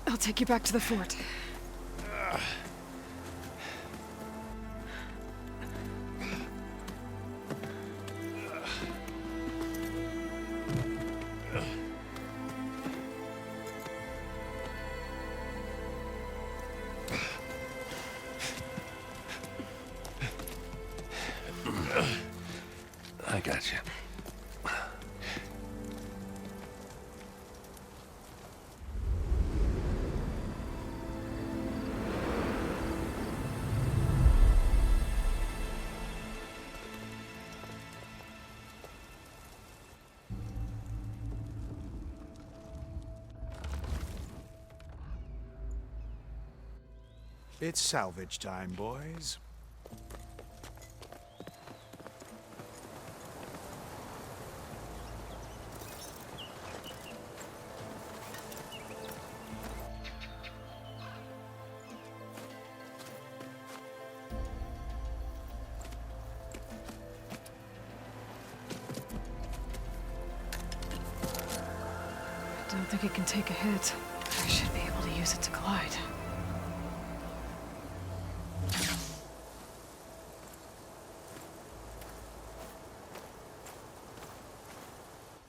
I'll take you back to the fort. I got you. It's salvage time, boys. I don't think it can take a hit. I should be able to use it to glide.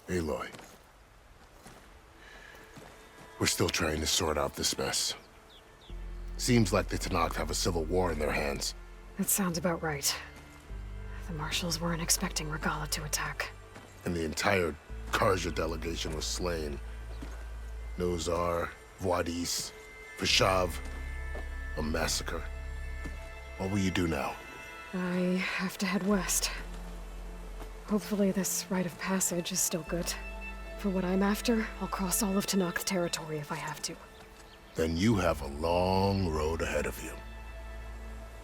Aloy. We're still trying to sort out this mess. Seems like the Tenakth have a civil war in their hands. That sounds about right. The Marshals weren't expecting Regalla to attack. And the entire Karja delegation was slain. No Tsar, Voidis, Vashav, a massacre. What will you do now? I have to head west. Hopefully this rite of passage is still good. For what I'm after, I'll cross all of Tenakth territory if I have to. Then you have a long road ahead of you.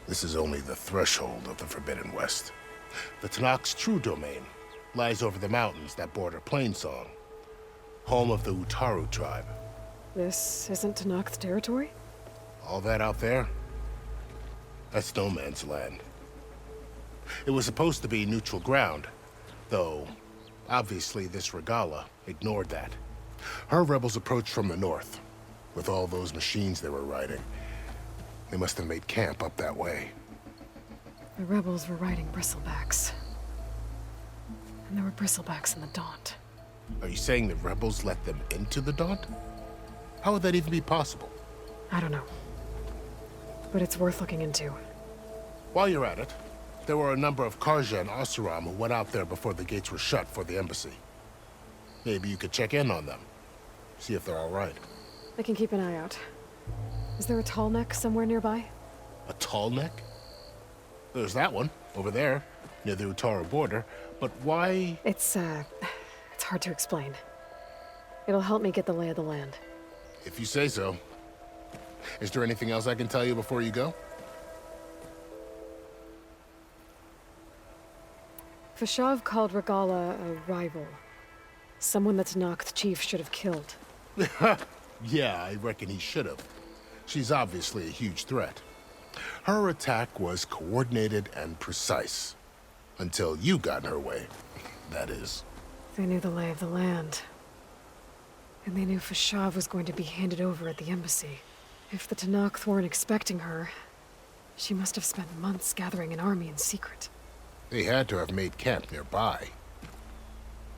This is only the threshold of the Forbidden West. The Tenakth's true domain lies over the mountains that border Plainsong, home of the Utaru tribe. This isn't Tenakth territory? All that out there? That's no man's land. It was supposed to be neutral ground, though obviously this Regala ignored that. Her rebels approached from the north, with all those machines they were riding. They must have made camp up that way. The rebels were riding bristlebacks. And there were bristlebacks in the Daunt. Are you saying the rebels let them into the Daunt? How would that even be possible? I don't know. But it's worth looking into. While you're at it, there were a number of Karja and Oseram who went out there before the gates were shut for the embassy. Maybe you could check in on them. See if they're all right. I can keep an eye out. Is there a tall neck somewhere nearby? A tall neck? There's that one, over there, near the Utaru border. But why? It's hard to explain. It'll help me get the lay of the land. If you say so. Is there anything else I can tell you before you go? Vashav called Regala a rival. Someone that Tenakth chief should have killed. Yeah, I reckon he should have. She's obviously a huge threat. Her attack was coordinated and precise. Until you got in her way, that is. They knew the lay of the land. And they knew Vashav was going to be handed over at the embassy. If the Tenakth weren't expecting her, she must have spent months gathering an army in secret. They had to have made camp nearby.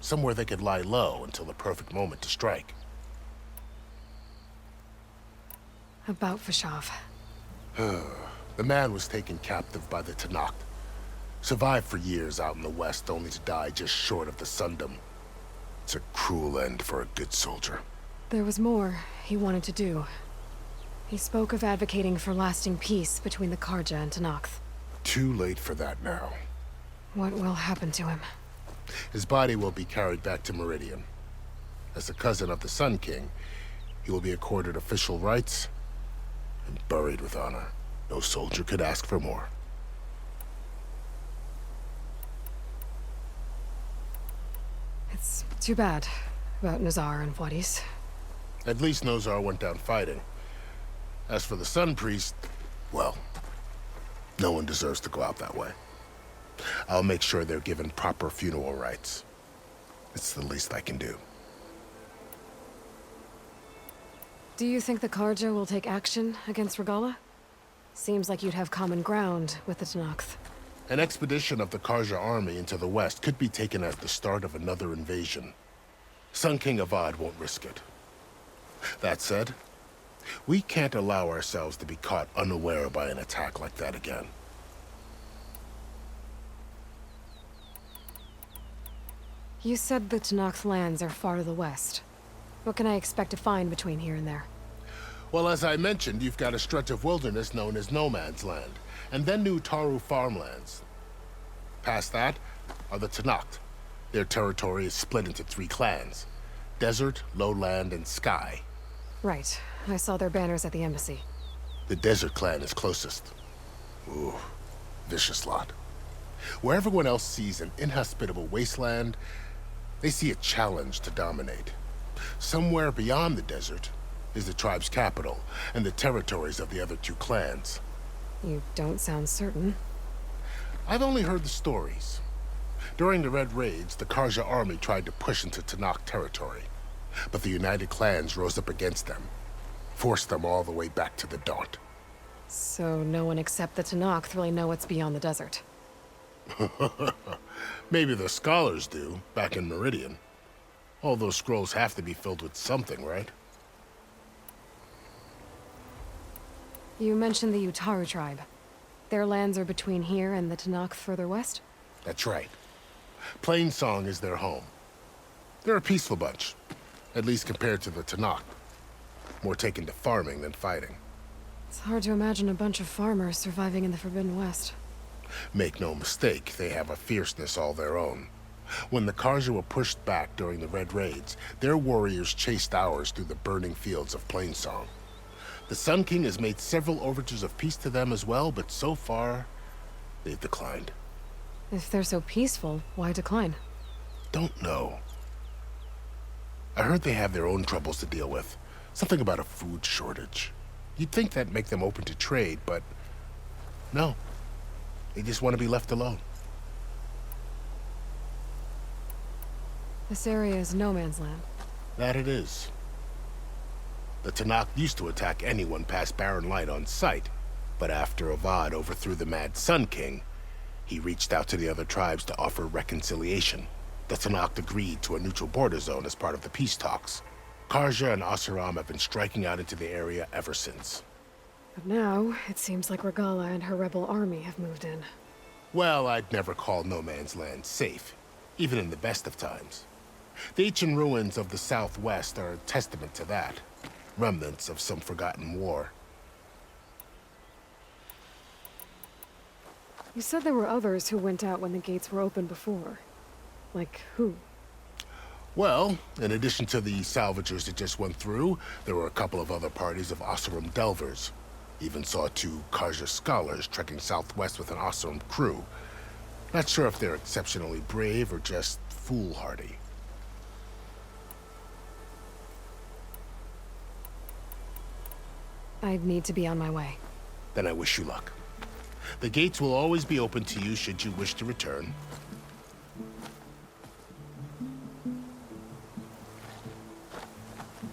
Somewhere they could lie low until the perfect moment to strike. About Vashav. The man was taken captive by the Tenakth. Survived for years out in the west, only to die just short of the Sundom. It's a cruel end for a good soldier. There was more he wanted to do. He spoke of advocating for lasting peace between the Karja and Tenakth. Too late for that now. What will happen to him? His body will be carried back to Meridian. As a cousin of the Sun King, he will be accorded official rights and buried with honor. No soldier could ask for more. It's too bad about Nazar and Voidis. At least Nozar went down fighting. As for the Sun Priest, well, no one deserves to go out that way. I'll make sure they're given proper funeral rites. It's the least I can do. Do you think the Karja will take action against Regala? Seems like you'd have common ground with the Tenakth. An expedition of the Karja army into the west could be taken as the start of another invasion. Sun King Avad won't risk it. That said, we can't allow ourselves to be caught unaware by an attack like that again. You said the Tenakth lands are far to the west. What can I expect to find between here and there? Well, as I mentioned, you've got a stretch of wilderness known as No Man's Land, and then New Taru farmlands. Past that are the Tenakth. Their territory is split into 3 clans: Desert, Lowland, and Sky. Right. I saw their banners at the embassy. The Desert clan is closest. Ooh, vicious lot. Where everyone else sees an inhospitable wasteland, they see a challenge to dominate. Somewhere beyond the desert is the tribe's capital and the territories of the other 2 clans. You don't sound certain. I've only heard the stories. During the Red Raids, the Karja army tried to push into Tenakth territory, but the United Clans rose up against them, forced them all the way back to the Daunt. So no one except the Tenakth really know what's beyond the desert. Maybe the scholars do, back in Meridian. All those scrolls have to be filled with something, right? You mentioned the Utaru tribe. Their lands are between here and the Tenakth further west? That's right. Plainsong is their home. They're a peaceful bunch, at least compared to the Tenakth. more taken to farming than fighting. It's hard to imagine a bunch of farmers surviving in the Forbidden West. Make no mistake, they have a fierceness all their own. When the Karja were pushed back during the Red Raids, their warriors chased ours through the burning fields of Plainsong. The Sun King has made several overtures of peace to them as well, but so far, they've declined. If they're so peaceful, why decline? Don't know. I heard they have their own troubles to deal with. Something about a food shortage. You'd think that'd make them open to trade, but no. They just want to be left alone. This area is no man's land. That it is. The Tanakh used to attack anyone past Barren Light on sight, but after Avad overthrew the Mad Sun King, he reached out to the other tribes to offer reconciliation. The Tanakh agreed to a neutral border zone as part of the peace talks. Karja and Asuram have been striking out into the area ever since. But now, it seems like Regala and her rebel army have moved in. Well, I'd never call no man's land safe, even in the best of times. The ancient ruins of the Southwest are a testament to that. Remnants of some forgotten war. You said there were others who went out when the gates were open before. Like who? Well, in addition to the salvagers that just went through, there were a couple of other parties of Oseram delvers. Even saw 2 Karja scholars trekking southwest with an Oseram crew. Not sure if they're exceptionally brave or just foolhardy. I need to be on my way. Then I wish you luck. The gates will always be open to you should you wish to return.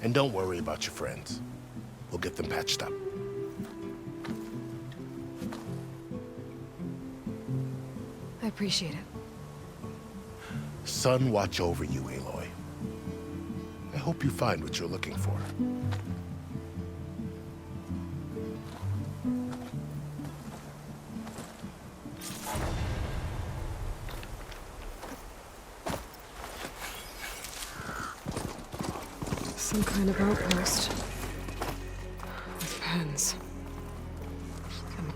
And don't worry about your friends. We'll get them patched up. I appreciate it. Sun watch over you, Aloy. I hope you find what you're looking for. Some kind of outpost. With pens.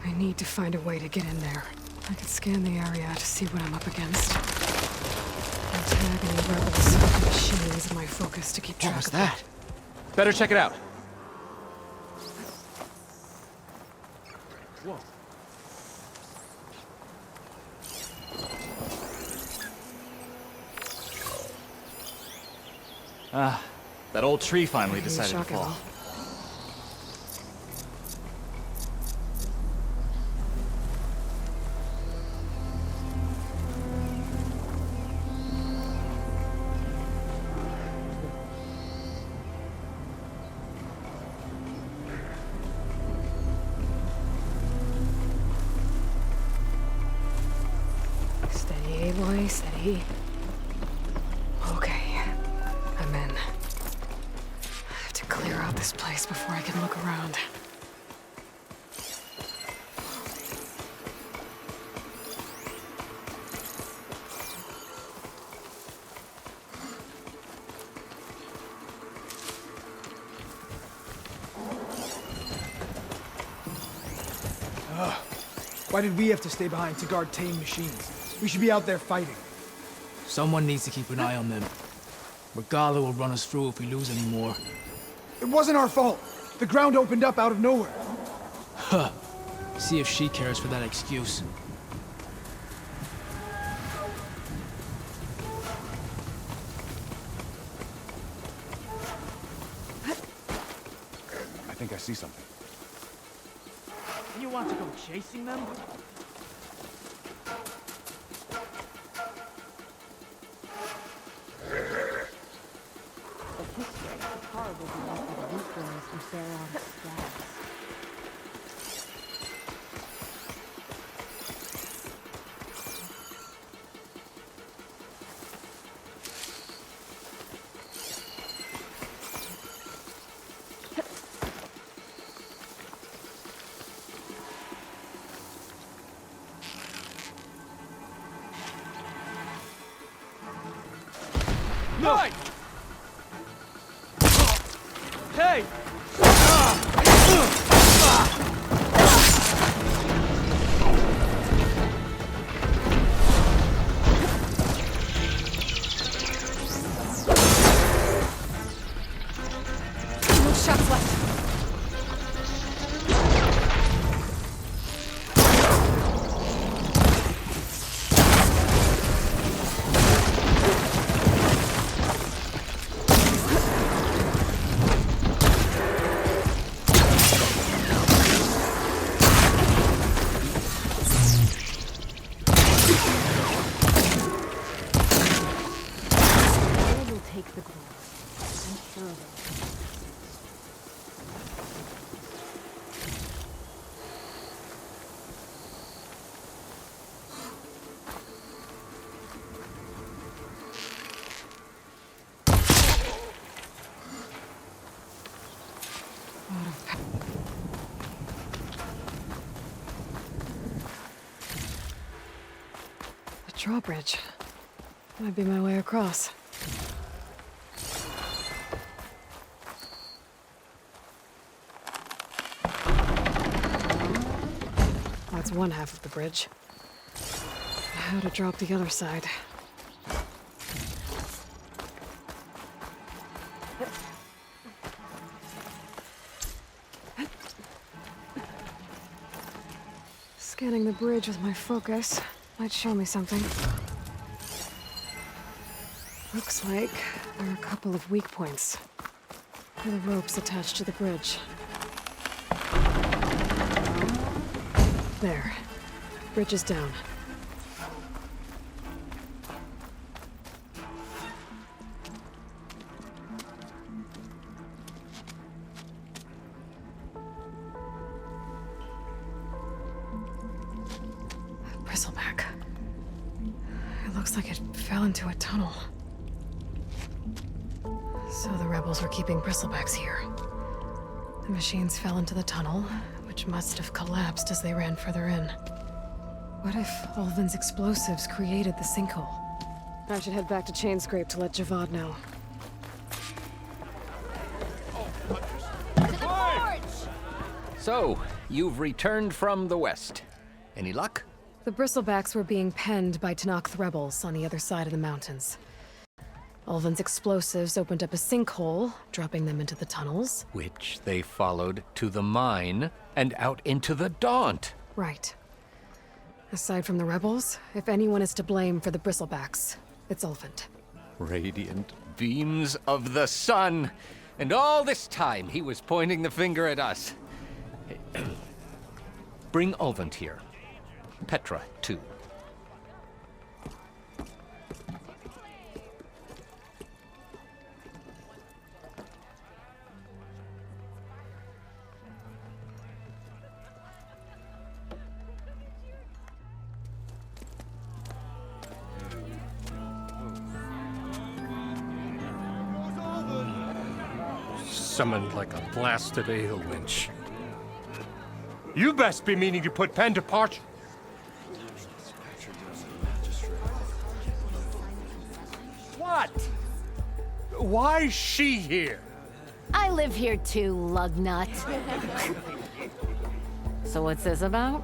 I need to find a way to get in there. I could scan the area to see what I'm up against. And tag any rebels. Machines in my focus to keep track What was of that? Better check it out. Whoa. Ah, that old tree finally decided to shock fall. ammo. Steady, boy, steady. Okay, I'm in. I have to clear out this place before I can look around. Why did we have to stay behind to guard tame machines? We should be out there fighting. Someone needs to keep an eye on them. Regala will run us through if we lose any more. It wasn't our fault. The ground opened up out of nowhere. Huh. See if she cares for that excuse. I think I see something. You want to go chasing them? No! Hey! Drawbridge. Might be my way across. That's one half of the bridge. How to drop the other side. Scanning the bridge with my focus might show me something. Looks like there are a couple of weak points where the ropes attached to the bridge. There. Bridge is down. Bristleback. It looks like it fell into a tunnel. So the rebels were keeping bristlebacks here. The machines fell into the tunnel, which must have collapsed as they ran further in. What if Ulvin's explosives created the sinkhole? I should head back to Chainscrape to let Javad know. So, you've returned from the west. Any luck? The bristlebacks were being penned by Tanakh rebels on the other side of the mountains. Ulvin's explosives opened up a sinkhole, dropping them into the tunnels. Which they followed to the mine and out into the Daunt. Right. Aside from the rebels, if anyone is to blame for the bristlebacks, it's Ulvin. Radiant beams of the sun. And all this time he was pointing the finger at us. Bring Ulvin here. Petra, too. Summoned like a blasted ale winch. You best be meaning to put pen to parchment. What? Why's she here? I live here too, lugnut. So what's this about?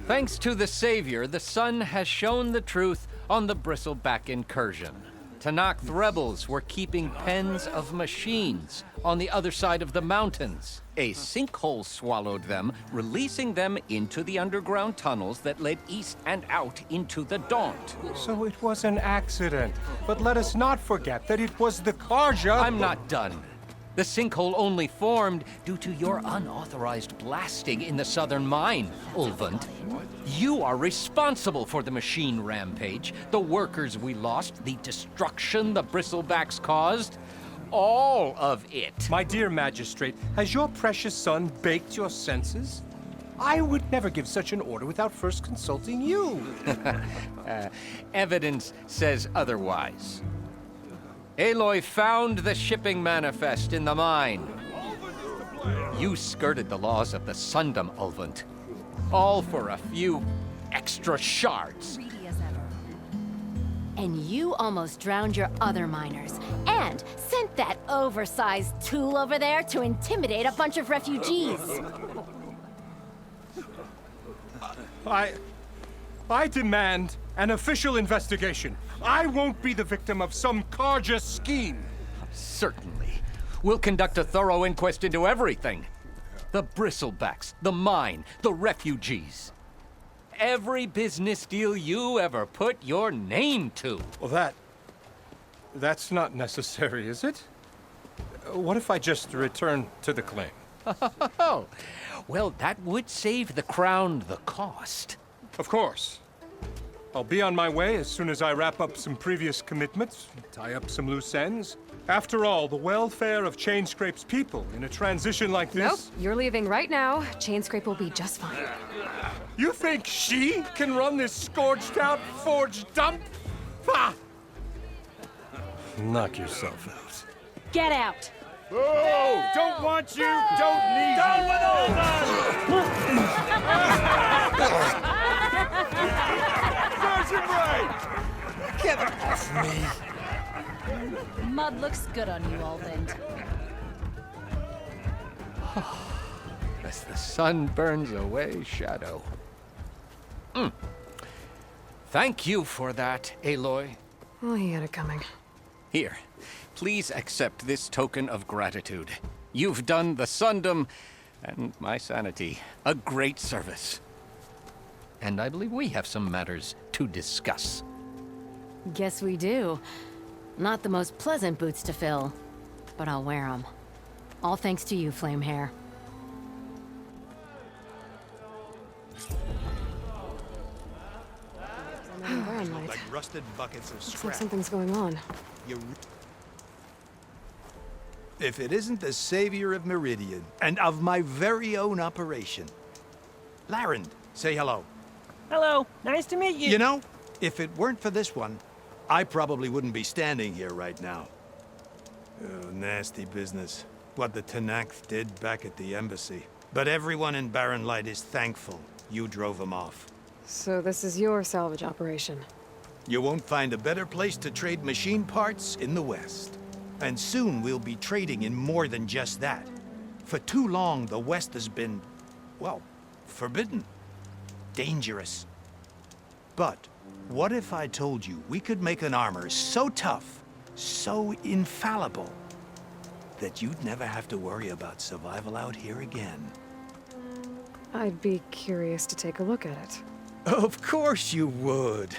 Thanks to the Savior, the sun has shown the truth on the bristleback incursion. Tanakh rebels were keeping pens of machines on the other side of the mountains. A sinkhole swallowed them, releasing them into the underground tunnels that led east and out into the Daunt. So it was an accident. But let us not forget that it was the Karja. I'm not done. The sinkhole only formed due to your unauthorized blasting in the southern mine, Ulvund. You are responsible for the machine rampage, the workers we lost, the destruction the bristlebacks caused. All of it. My dear magistrate, has your precious son baked your senses? I would never give such an order without first consulting you. Evidence says otherwise. Aloy found the shipping manifest in the mine. You skirted the laws of the Sundom, Ulvund. All for a few extra shards. And you almost drowned your other miners. And sent that oversized tool over there to intimidate a bunch of refugees. I demand an official investigation. I won't be the victim of some Karja scheme. Certainly. We'll conduct a thorough inquest into everything. The bristlebacks, the mine, the refugees. Every business deal you ever put your name to. Well, that's not necessary, is it? What if I just return to the claim? Oh, well, that would save the crown the cost. Of course. I'll be on my way as soon as I wrap up some previous commitments, tie up some loose ends. After all, the welfare of Chainscrape's people in a transition like this... Nope, you're leaving right now. Chainscrape will be just fine. You think she can run this scorched-out forged dump? Ha! Knock yourself out. Get out! Oh, don't want you, don't need you. Down with all that! Serves him right! Get off me! Mud looks good on you, Alvind. As the sun burns away shadow. Thank you for that, Aloy. Well, he had it coming. Here, please accept this token of gratitude. You've done the Sundom and my sanity a great service. And I believe we have some matters to discuss. Guess we do. Not the most pleasant boots to fill, but I'll wear them. All thanks to you, Flamehair. Like rusted buckets of Looks scrap. like something's going on. If it isn't the savior of Meridian, and of my very own operation. Larend, say hello. Hello, nice to meet you. You know, if it weren't for this one, I probably wouldn't be standing here right now. Oh, nasty business. What the Tenakth did back at the embassy. But everyone in Barren Light is thankful you drove them off. So this is your salvage operation. You won't find a better place to trade machine parts in the West. And soon we'll be trading in more than just that. For too long, the West has been, well, forbidden. Dangerous. But what if I told you we could make an armor so tough, so infallible, that you'd never have to worry about survival out here again? I'd be curious to take a look at it. Of course you would.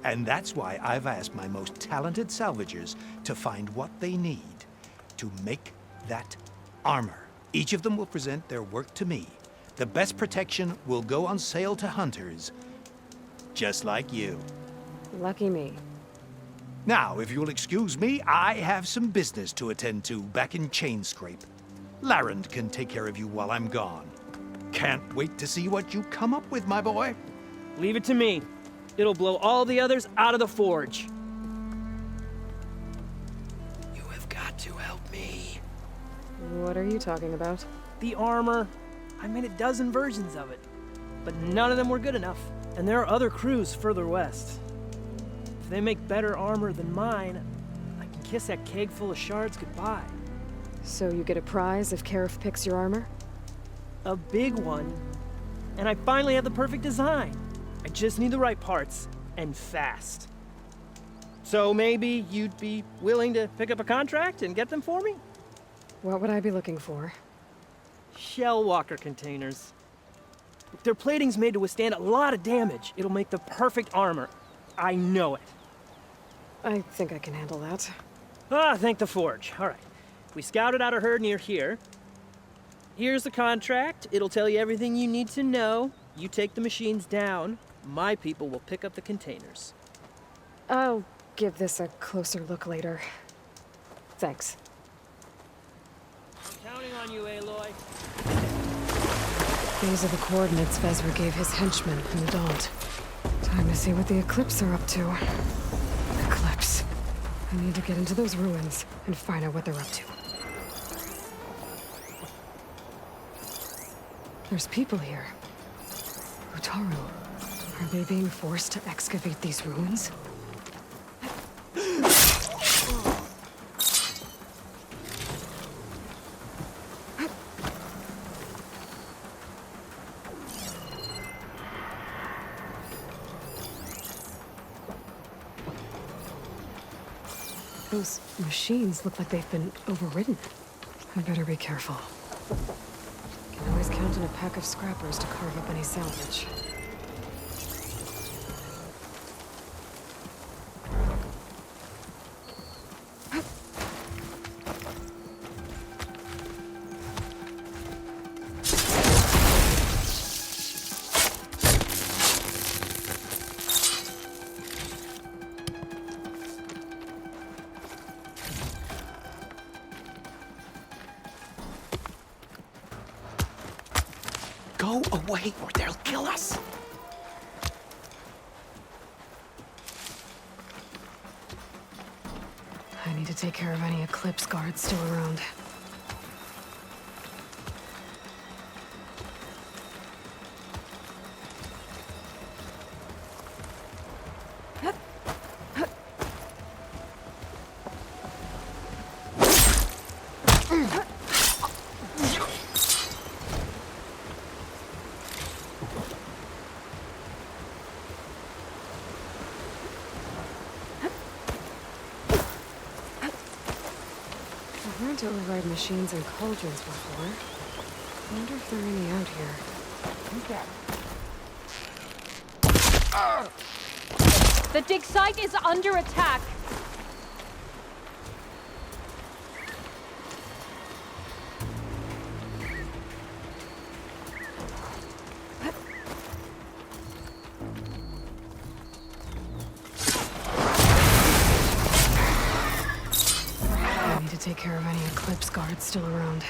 And that's why I've asked my most talented salvagers to find what they need to make that armor. Each of them will present their work to me. The best protection will go on sale to hunters, just like you. Lucky me. Now, if you'll excuse me, I have some business to attend to back in Chainscrape. Larend can take care of you while I'm gone. Can't wait to see what you come up with, my boy. Leave it to me. It'll blow all the others out of the forge. You have got to help me. What are you talking about? The armor. I made a dozen versions of it, but none of them were good enough. And there are other crews further west. If they make better armor than mine, I can kiss that keg full of shards goodbye. So you get a prize if Karif picks your armor? A big one. And I finally have the perfect design. I just need the right parts, and fast. So maybe you'd be willing to pick up a contract and get them for me? What would I be looking for? Shell walker containers. Their plating's made to withstand a lot of damage. It'll make the perfect armor. I know it. I think I can handle that. Ah, thank the forge. All right. We scouted out a herd near here. Here's the contract. It'll tell you everything you need to know. You take the machines down. My people will pick up the containers. I'll give this a closer look later. Thanks. I'm counting on you, Aloy. These are the coordinates Vezra gave his henchmen in the Daunt. Time to see what the Eclipse are up to. Eclipse. I need to get into those ruins and find out what they're up to. There's people here. Utaru. Are they being forced to excavate these ruins? Those machines look like they've been overridden. I better be careful. Can always count on a pack of scrappers to carve up any salvage. Go away or they'll kill us. I need to take care of any Eclipse guards still around. to override machines and cauldrons before. I wonder if there are any out here. The dig site is under attack. I need to take care of any Eclipse guards still around.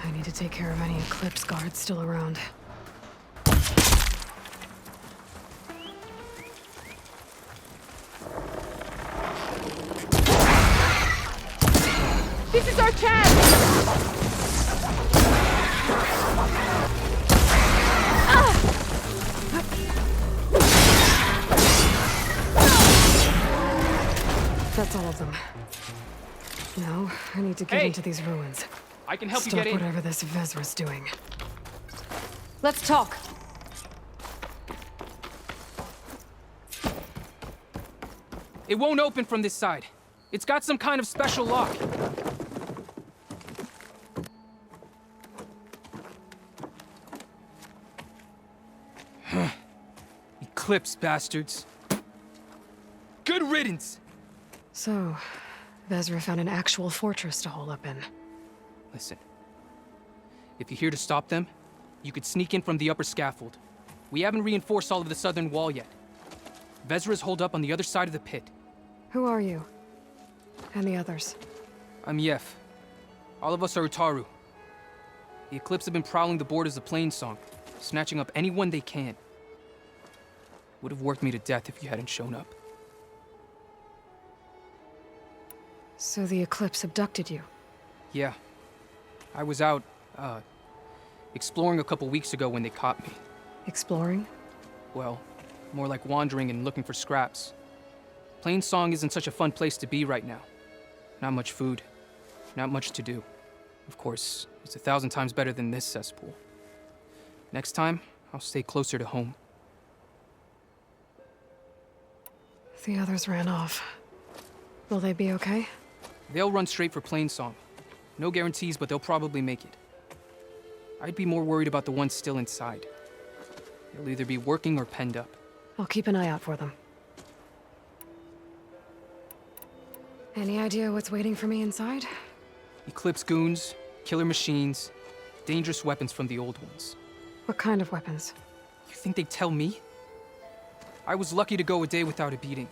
I need to take care of any Eclipse guards still around. This is our chance! That's all of them. Now, I need to get into these ruins. I can help Stop you get in. whatever this Vezra's doing. Let's talk. It won't open from this side. It's got some kind of special lock. Eclipse bastards. Good riddance! So, Vezra found an actual fortress to hole up in. Listen. If you're here to stop them, you could sneak in from the upper scaffold. We haven't reinforced all of the southern wall yet. Vezra's holed up on the other side of the pit. Who are you? And the others? I'm Yef. All of us are Utaru. The Eclipse have been prowling the borders of Plainsong, snatching up anyone they can. Would have worked me to death if you hadn't shown up. So the Eclipse abducted you? Yeah. I was out, exploring a couple weeks ago when they caught me. Exploring? Well, more like wandering and looking for scraps. Plainsong isn't such a fun place to be right now. Not much food, not much to do. Of course, it's 1,000 times better than this cesspool. Next time, I'll stay closer to home. The others ran off. Will they be okay? They'll run straight for Plainsong. No guarantees, but they'll probably make it. I'd be more worried about the ones still inside. They'll either be working or penned up. I'll keep an eye out for them. Any idea what's waiting for me inside? Eclipse goons, killer machines, dangerous weapons from the old ones. What kind of weapons? You think they'd tell me? I was lucky to go a day without a beating.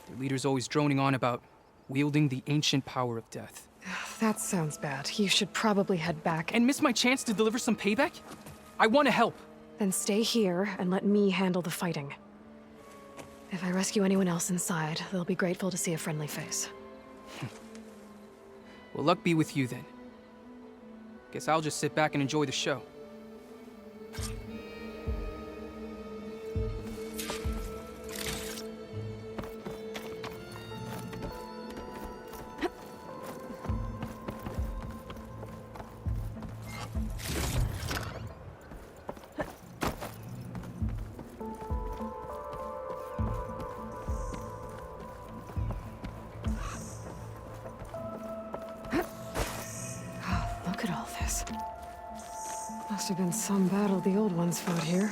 Their leader's always droning on about wielding the ancient power of death. That sounds bad. You should probably head back. And miss my chance to deliver some payback? I want to help. Then stay here and let me handle the fighting. If I rescue anyone else inside, they'll be grateful to see a friendly face. Well, luck be with you then. Guess I'll just sit back and enjoy the show. Look at all this. Must have been some battle the old ones fought here.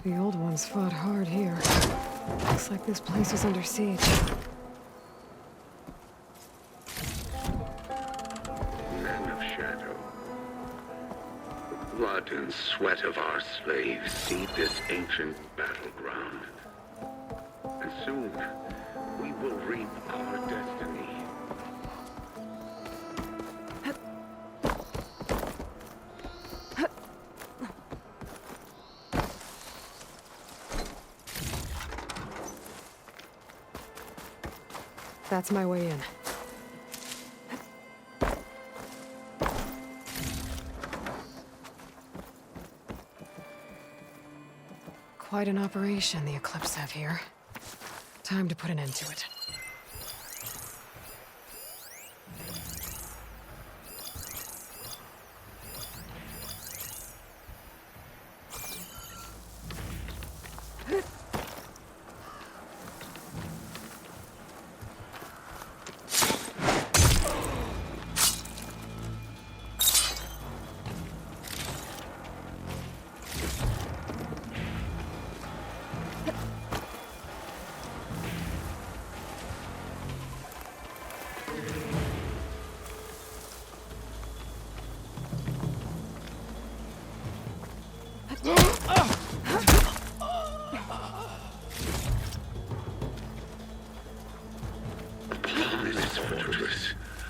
The old ones fought hard here. Looks like this place is under siege. Men of shadow. The blood and sweat of our slaves seed this ancient battleground. And soon, we will reap our destiny. That's my way in. Quite an operation the Eclipse have here. Time to put an end to it.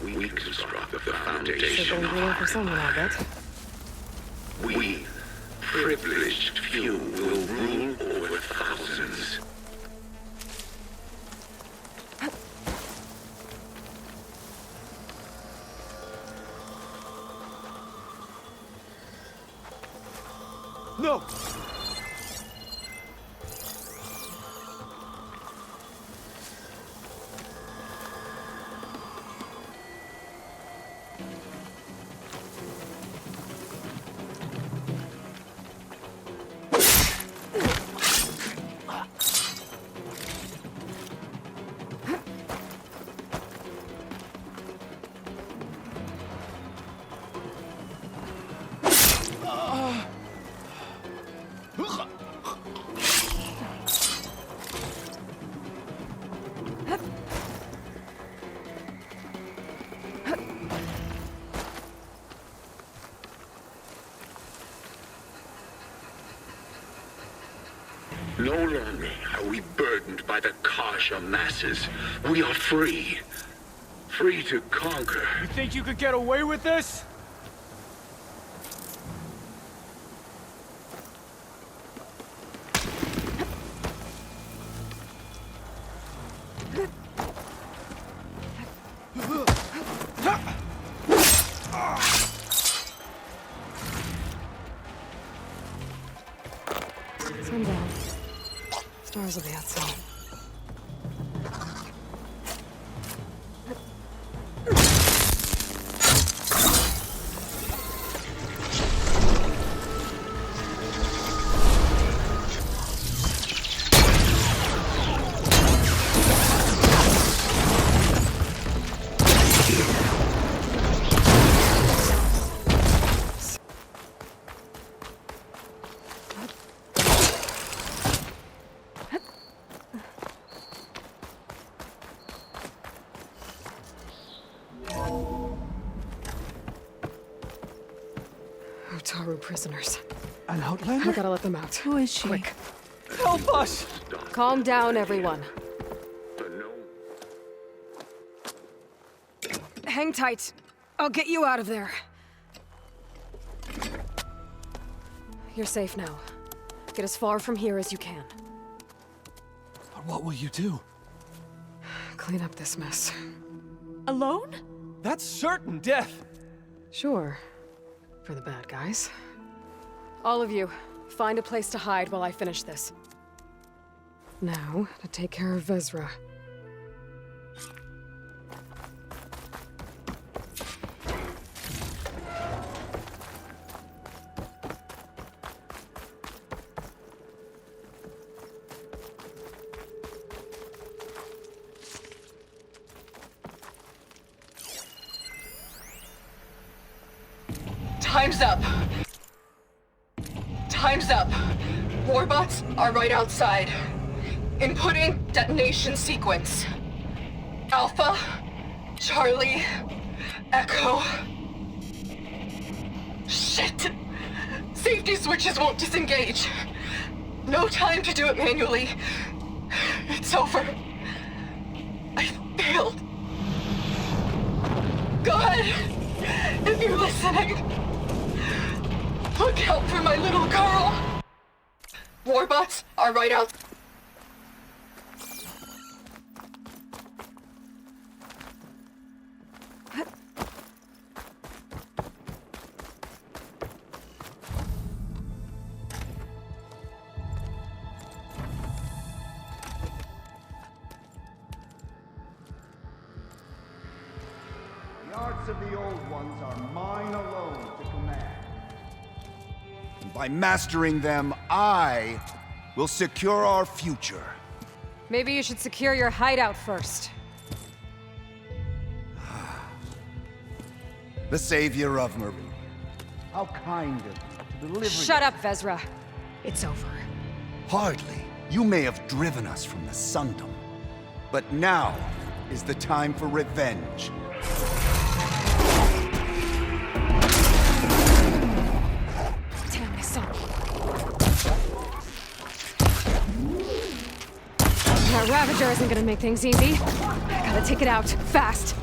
We construct the foundation. They've been waiting for someone, I bet. We, privileged few, will rule over thousands. No! No longer are we burdened by the Karja masses. We are free. Free to conquer. You think you could get away with this? Sundown. Stars will be out soon. Otaru prisoners. An outlander? I gotta let them out. Who is she? Quick. Help us! Calm down, everyone. Hang tight. I'll get you out of there. You're safe now. Get as far from here as you can. But what will you do? Clean up this mess. Alone? That's certain death! Sure. For the bad guys. All of you, find a place to hide while I finish this. Now, to take care of Vezra. Time's up. Time's up. Warbots are right outside. Inputting detonation sequence. Alpha, Charlie, Echo. Shit! Safety switches won't disengage. No time to do it manually. It's over. I failed. God, if you're listening, look out for my little girl. Warbots are right out. The arts of the old ones are mine alone to command. And by mastering them, I will secure our future. Maybe you should secure your hideout first. The savior of Meridian. How kind of you to deliver. Shut up, Vezra. It's over. Hardly. You may have driven us from the Sundom. But now is the time for revenge. Damn, my son. That Ravager isn't gonna make things easy. I gotta take it out, fast.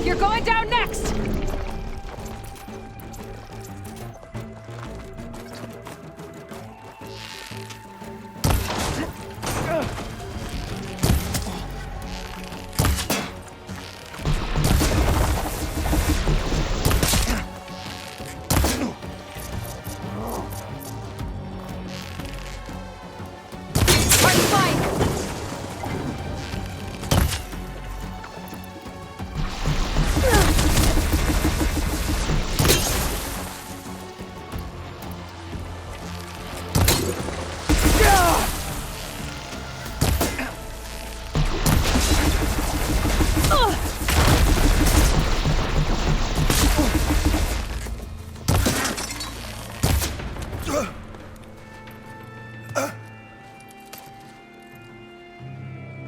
You're going down next!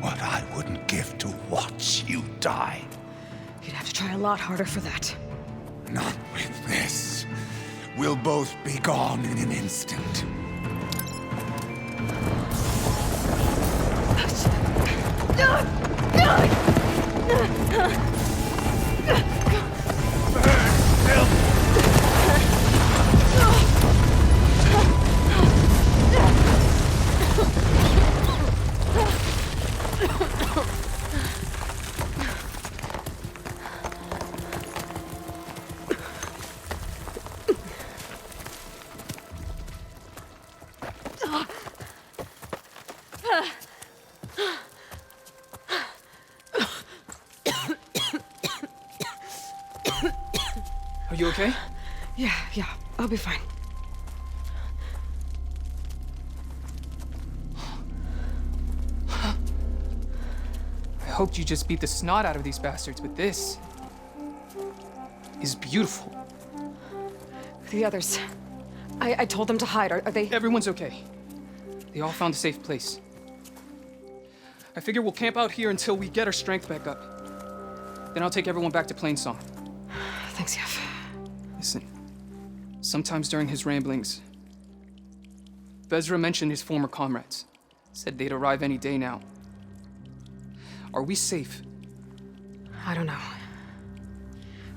What I wouldn't give to watch you die. You'd have to try a lot harder for that. Not with this. We'll both be gone in an instant. Are you okay? Yeah, I'll be fine. I hoped you just beat the snot out of these bastards, but this is beautiful. The others. I told them to hide. Are they? Everyone's okay. They all found a safe place. I figure we'll camp out here until we get our strength back up. Then I'll take everyone back to Plainsong. Thanks, Yef. Listen, Sometimes during his ramblings, Vezra mentioned his former comrades. Said they'd arrive any day now. Are we safe? I don't know.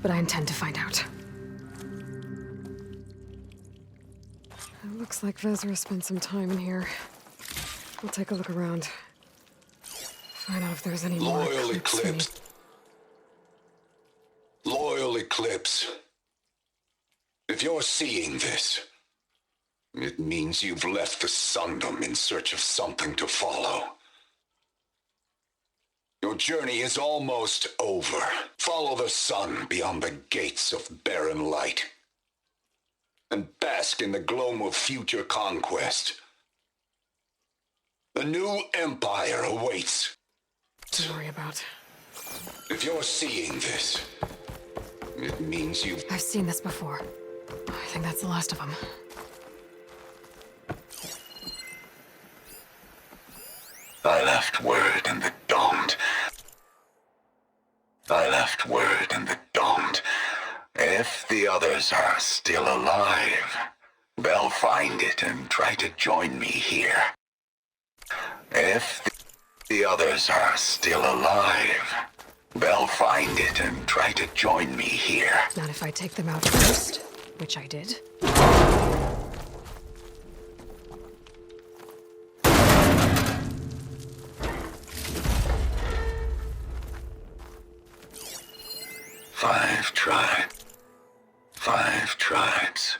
But I intend to find out. It looks like Vezra spent some time in here. We'll take a look around. Find out if there's any more Loyal Eclipse. Loyal Eclipse. If you're seeing this, it means you've left the Sundom in search of something to follow. Your journey is almost over. Follow the sun beyond the gates of barren light, and bask in the gloam of future conquest. The new empire awaits. Don't worry about. If you're seeing this, it means you've... I've seen this before. I think that's the last of them. I left word in the Domed. I left word in the Domed. If the others are still alive, they'll find it and try to join me here. If the others are still alive, they'll find it and try to join me here. Not if I take them out first, which I did. Five tribes.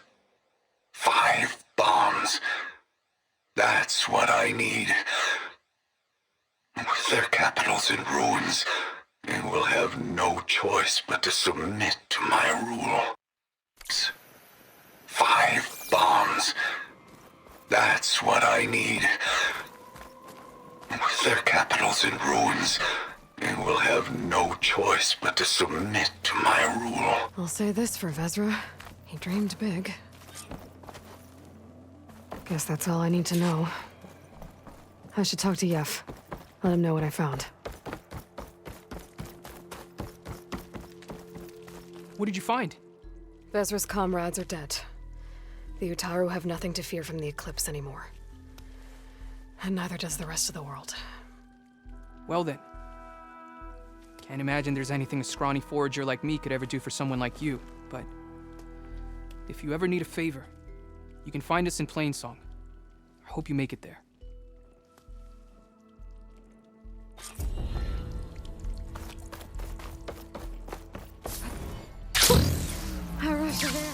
5 bombs. That's what I need. With their capitals in ruins, they will have no choice but to submit to my rule. 5 bombs. That's what I need. With their capitals in ruins, they will have no choice but to submit to my rule. I'll say this for Vezra. He dreamed big. Guess that's all I need to know. I should talk to Yef. Let him know what I found. What did you find? Vezra's comrades are dead. The Utaru have nothing to fear from the Eclipse anymore. And neither does the rest of the world. Well then. Can't imagine there's anything a scrawny forager like me could ever do for someone like you, but if you ever need a favor, you can find us in Plainsong. I hope you make it there. How rush is there?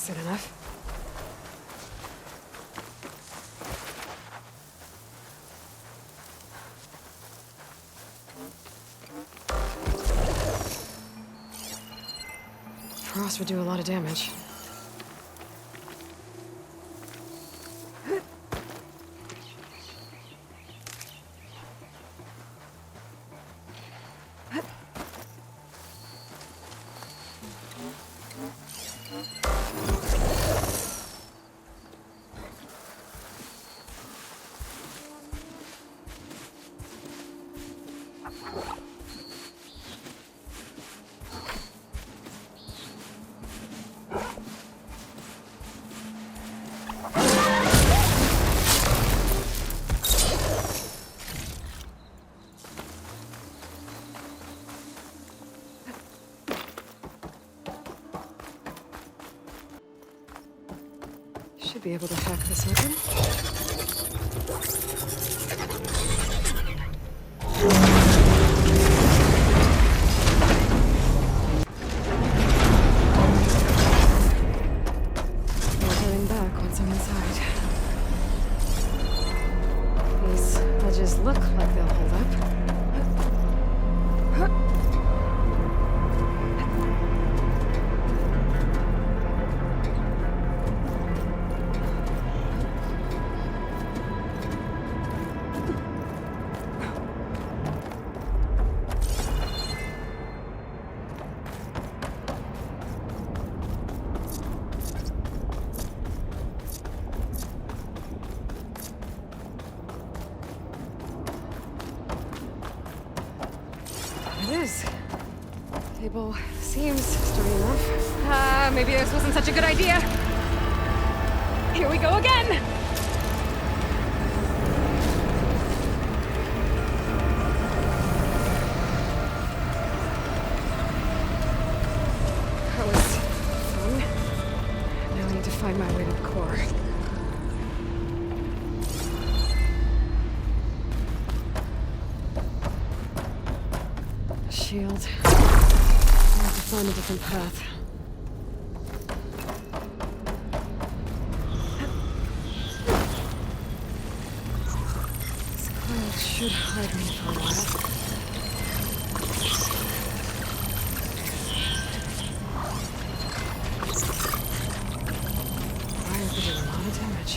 Soon enough. Frost would do a lot of damage. Should be able to hack this open. No turning back once I'm inside. These ledges look like they'll hold up. It is. Table seems sturdy enough. Maybe this wasn't such a good idea. Here we go again! That was fun. Now I need to find my way to the core. Shield. I'll have to find a different path. This cloud should hide me for a while. Fire could do a lot of damage.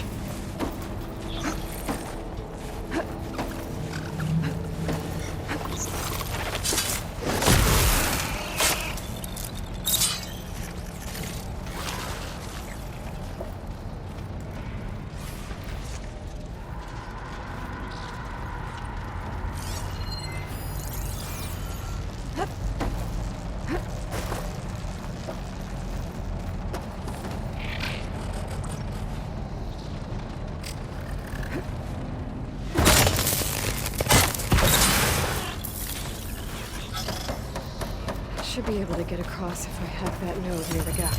Should be able to get across if I hack that node near the gap.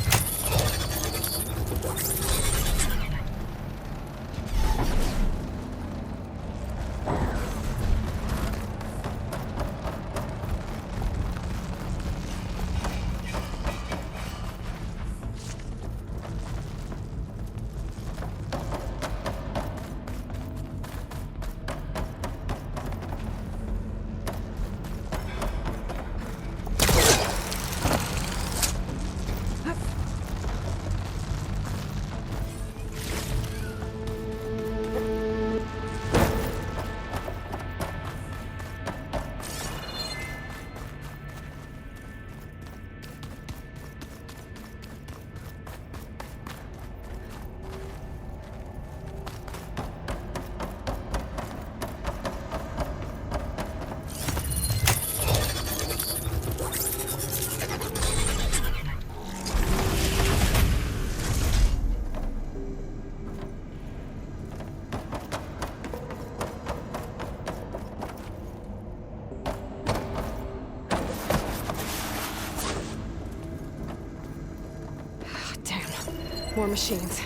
More machines.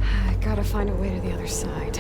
I gotta find a way to the other side.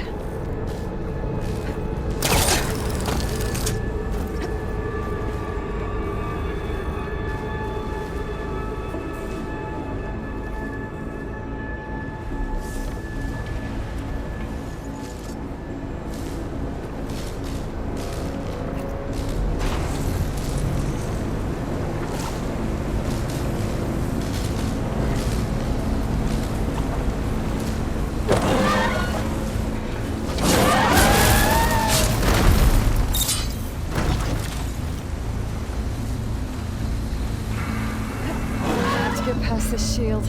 Bless this shield.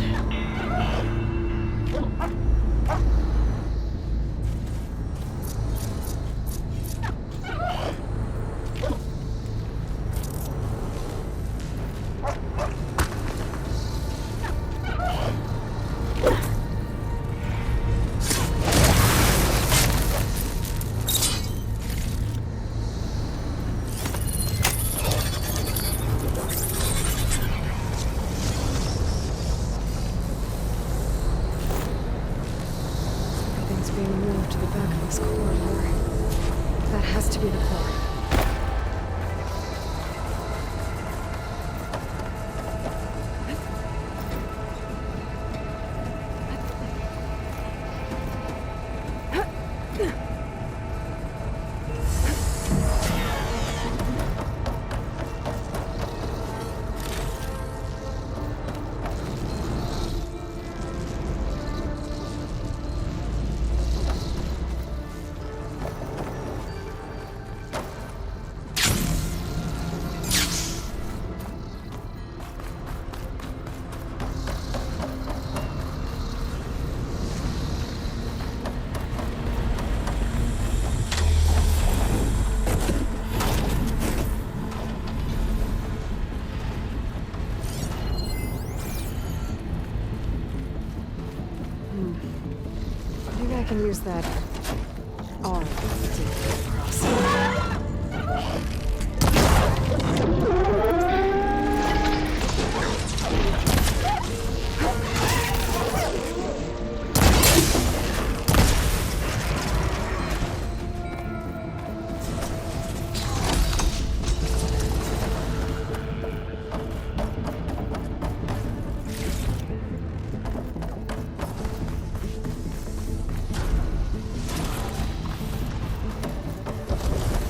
Being moved to the back of this corridor. That has to be the core. Maybe I can use that arm to get across.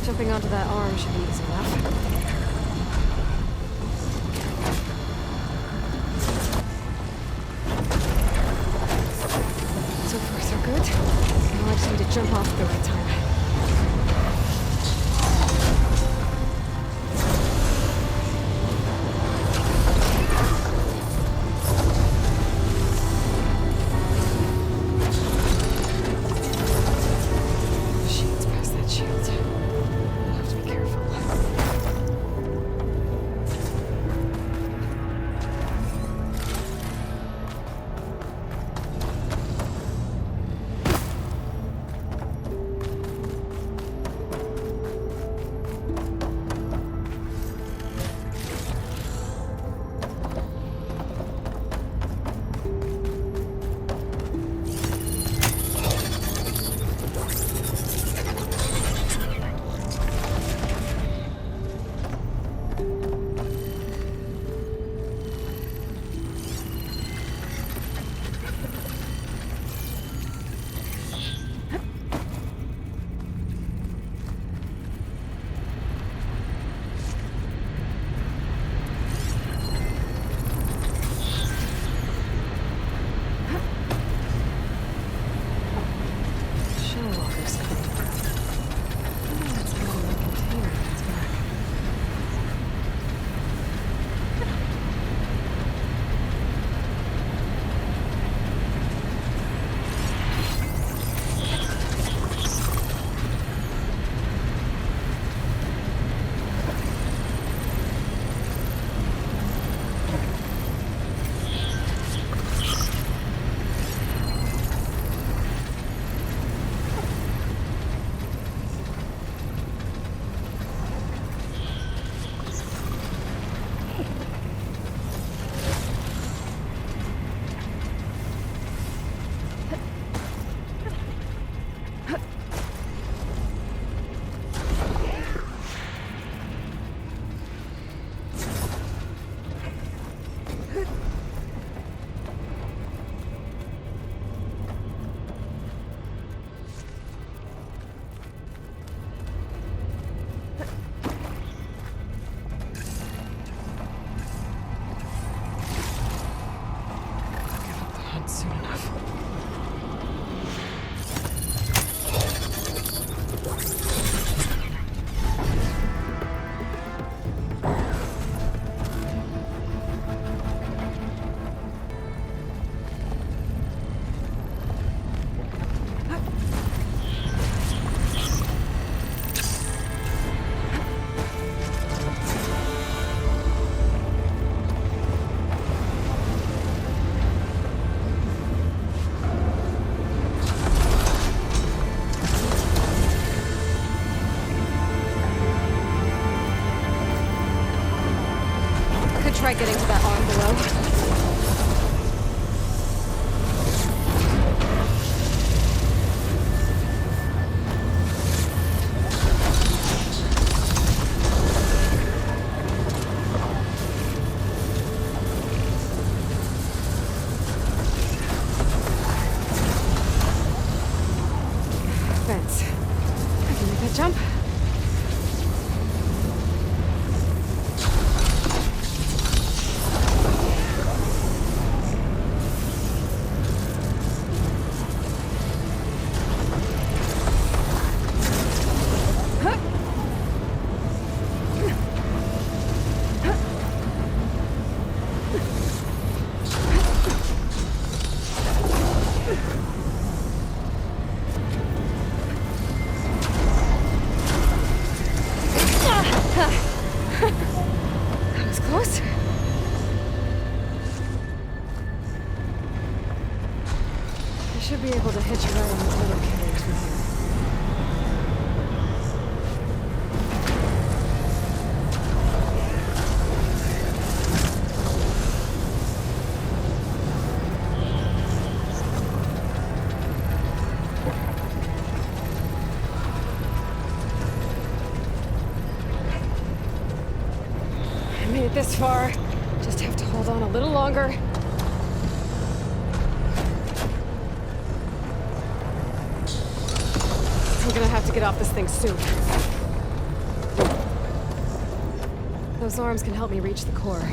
Jumping onto that arm should be easy enough. So far, so good. Now I just need to jump off at the right time. Shield's past that shield. I'll have to be careful. try getting to that arm below. Fence. I can make that jump. That was close. I should be able to hitch you right on those little carriers from here. I made it this far. Just have to hold on a little longer. I'm gonna have to get off this thing soon. Those arms can help me reach the core.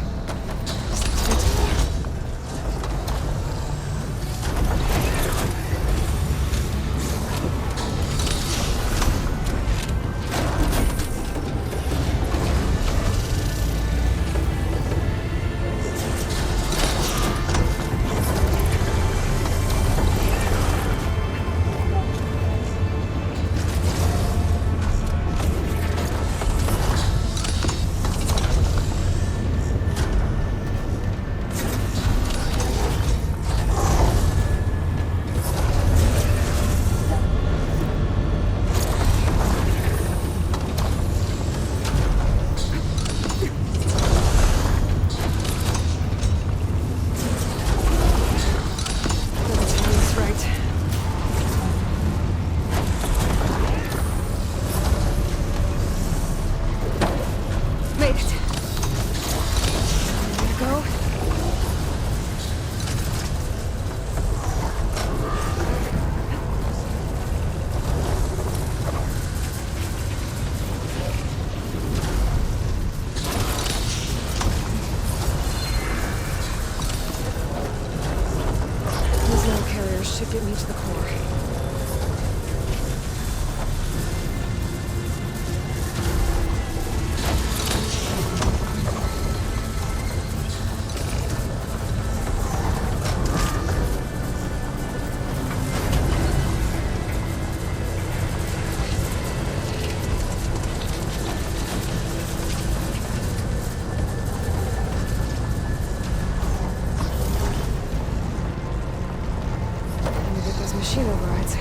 Should get me to the core. Machine overrides.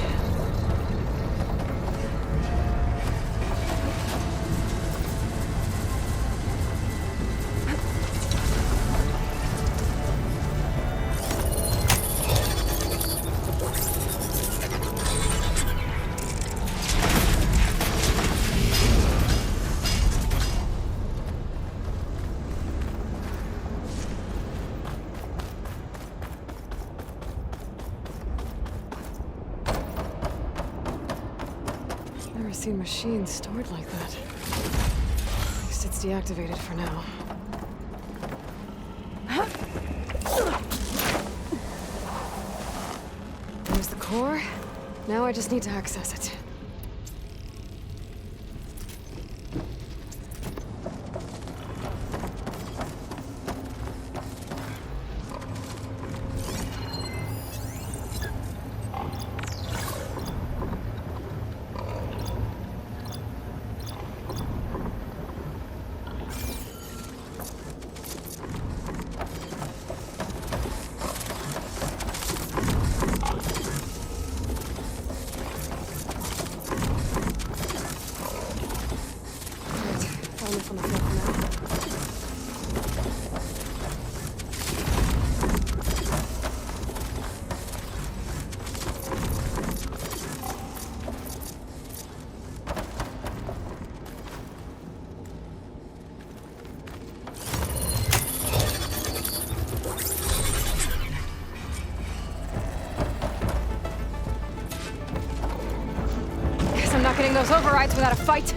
Never seen machines stored like that. At least it's deactivated for now. There's the core. Now I just need to access it. those overrides without a fight.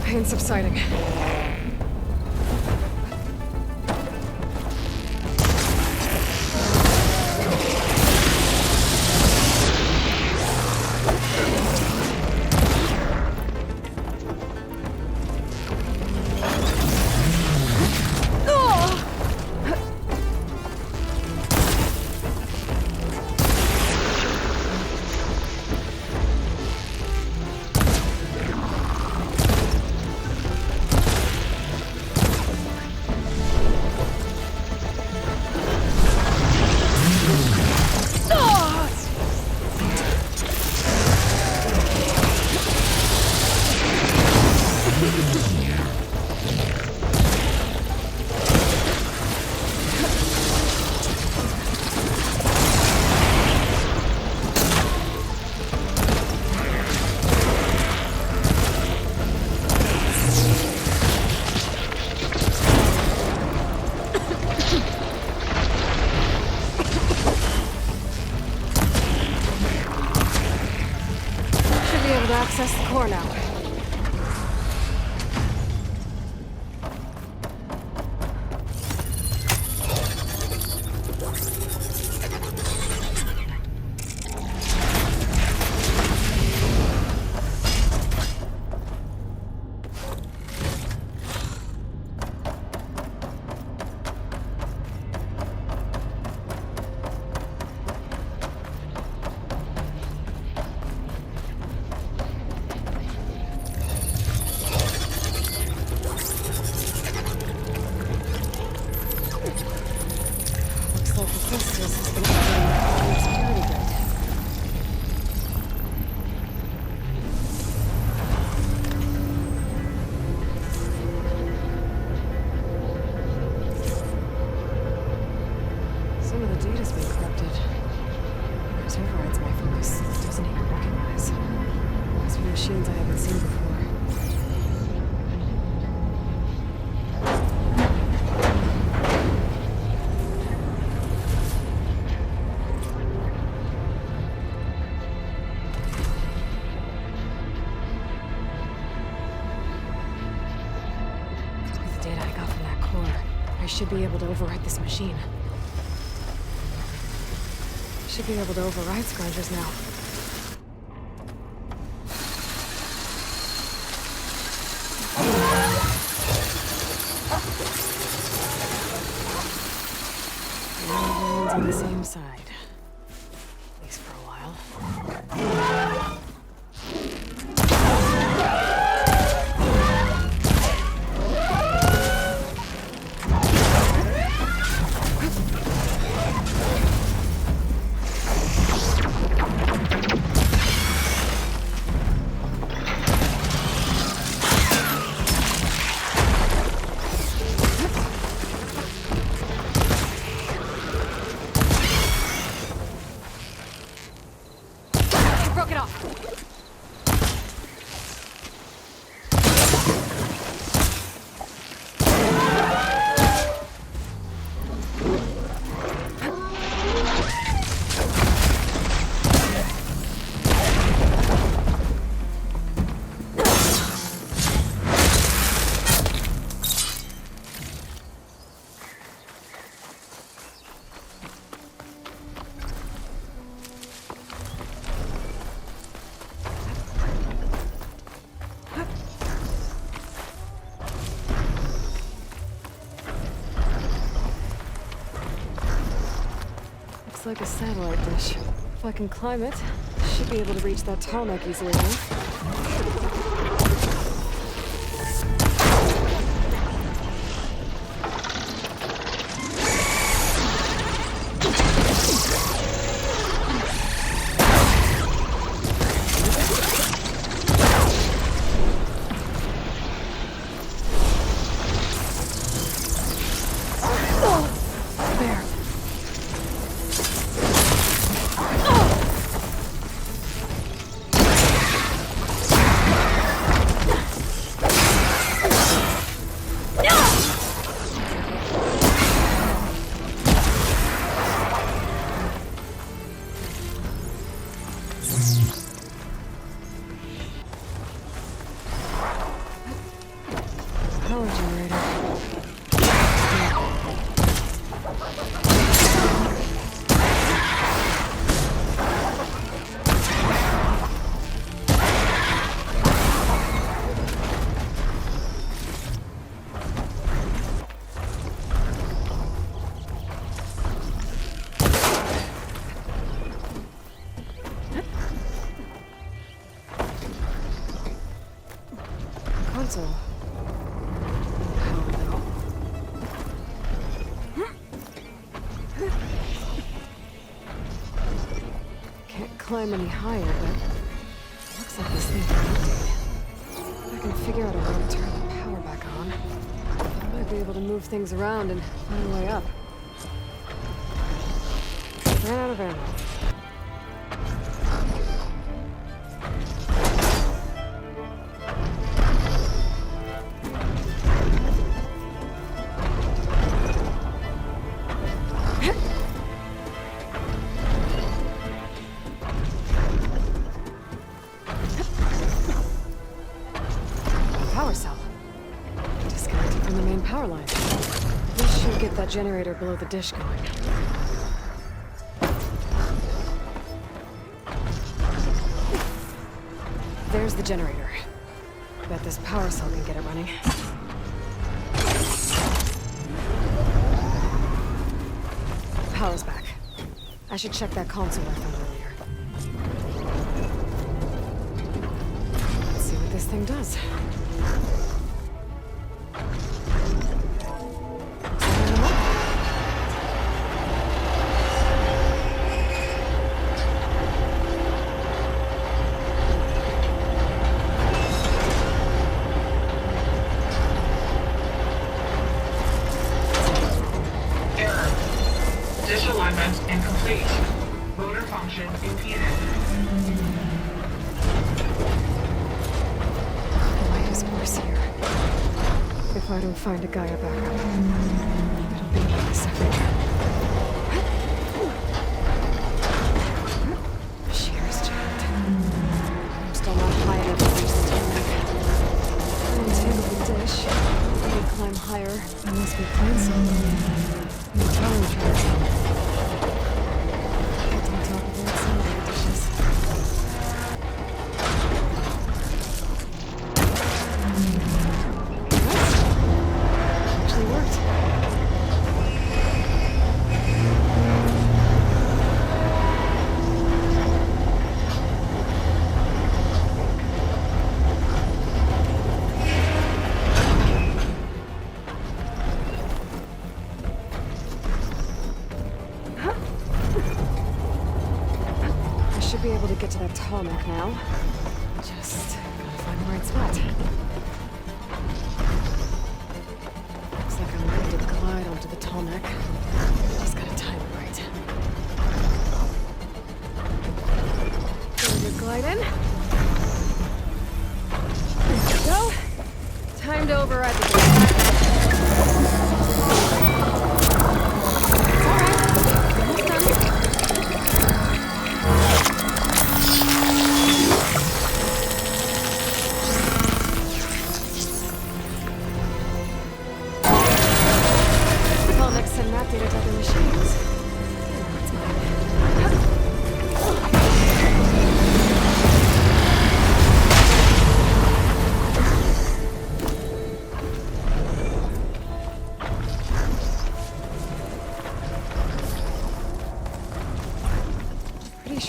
Pain subsiding. Access the core now. Some of the data's been corrupted. There's overrides my focus doesn't even recognize. These are machines I haven't seen before. With the data I got from that core, I should be able to override this machine. Should be able to override scroungers now. Everyone's on the same side. At least for a while. Broke it off. like a satellite dish. If I can climb it, I should be able to reach that tall neck easily enough. Power generator. Console. Can't climb any higher, but looks like this thing can update. If I can figure out a way to turn the power back on, I might be able to move things around and find a way up. Ran out of ammo. Power cell. Disconnected from the main power line. This should get that generator below the dish going. There's the generator. Bet this power cell can get it running. Power's back. I should check that console I found earlier. Let's see what this thing does. Dish alignment incomplete. Motor function impeded. Light is worse here. If I don't find a Gaia backup, it'll be like this everywhere. The shear is jammed. I'm still not high enough to reach the tarmac. I untangle the dish. I can climb higher. Unless we find something. No towing tracks. Get on top of the outside of the dishes. Actually worked. I should be able to get to that tall neck now. Just gotta find the right spot. Looks like I'm ready to glide onto the tall neck. Just gotta time it right. Ready to glide in. There we go. Time to override the door. It's alright. Almost done. Next to map data to other machines. That's mine.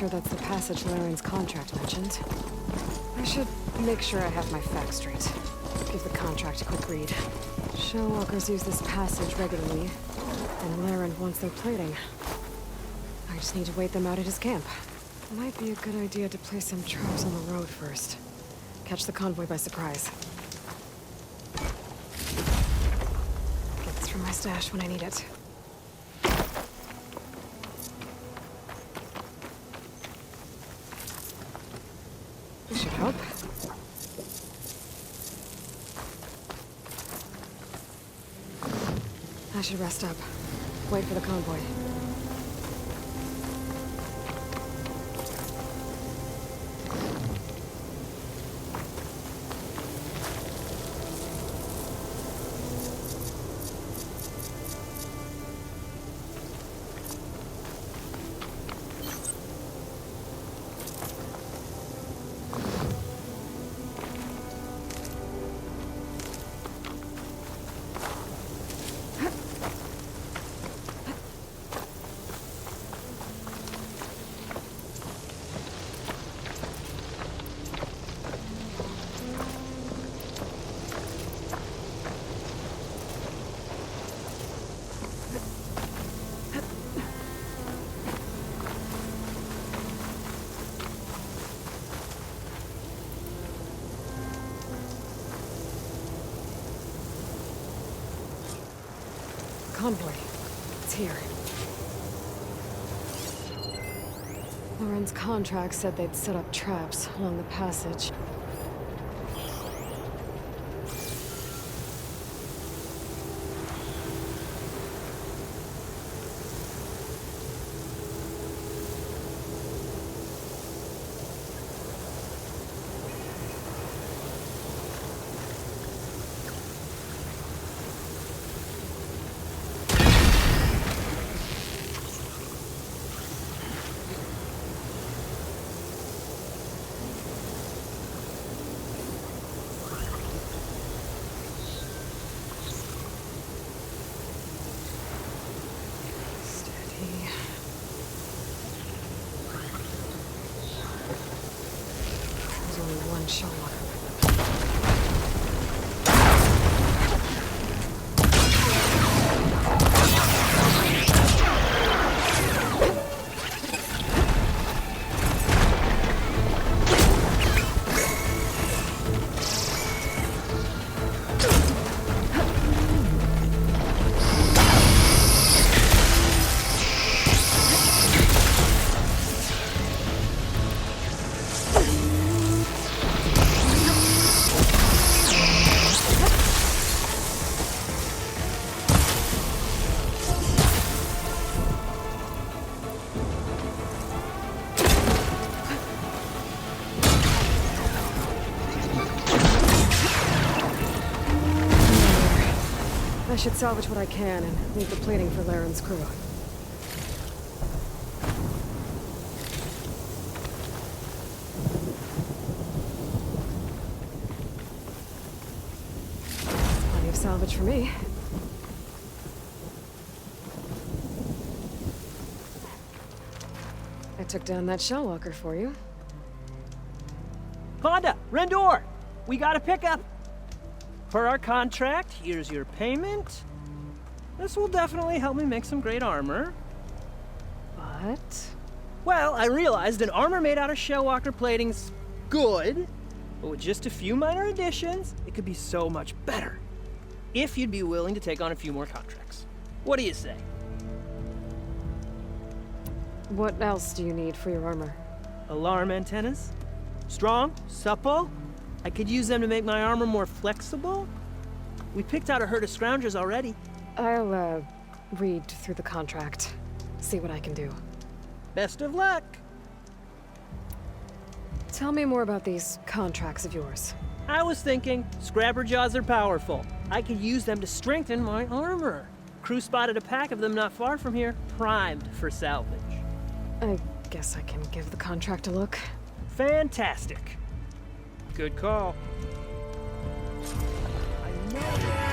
sure that's the passage Laren's contract mentioned. I should make sure I have my facts straight. Give the contract a quick read. Shellwalkers use this passage regularly, and Laren wants their plating. I just need to wait them out at his camp. Might be a good idea to place some traps on the road first. Catch the convoy by surprise. Get this from my stash when I need it. This should help. I should rest up. Wait for the convoy. Convoy. It's here. Laren's contract said they'd set up traps along the passage. I should salvage what I can and leave the plating for Laren's crew. Plenty of salvage for me. I took down that shellwalker for you. Honda, Rendor, we got a pickup. Per our contract, here's your payment. This will definitely help me make some great armor. But? Well, I realized an armor made out of shellwalker plating's good, but with just a few minor additions, it could be so much better. If you'd be willing to take on a few more contracts. What do you say? What else do you need for your armor? Alarm antennas? Strong, supple. I could use them to make my armor more flexible. We picked out a herd of scroungers already. I'll, read through the contract. See what I can do. Best of luck. Tell me more about these contracts of yours. I was thinking, scrapper jaws are powerful. I could use them to strengthen my armor. Crew spotted a pack of them not far from here, primed for salvage. I guess I can give the contract a look. Fantastic. Good call. I know.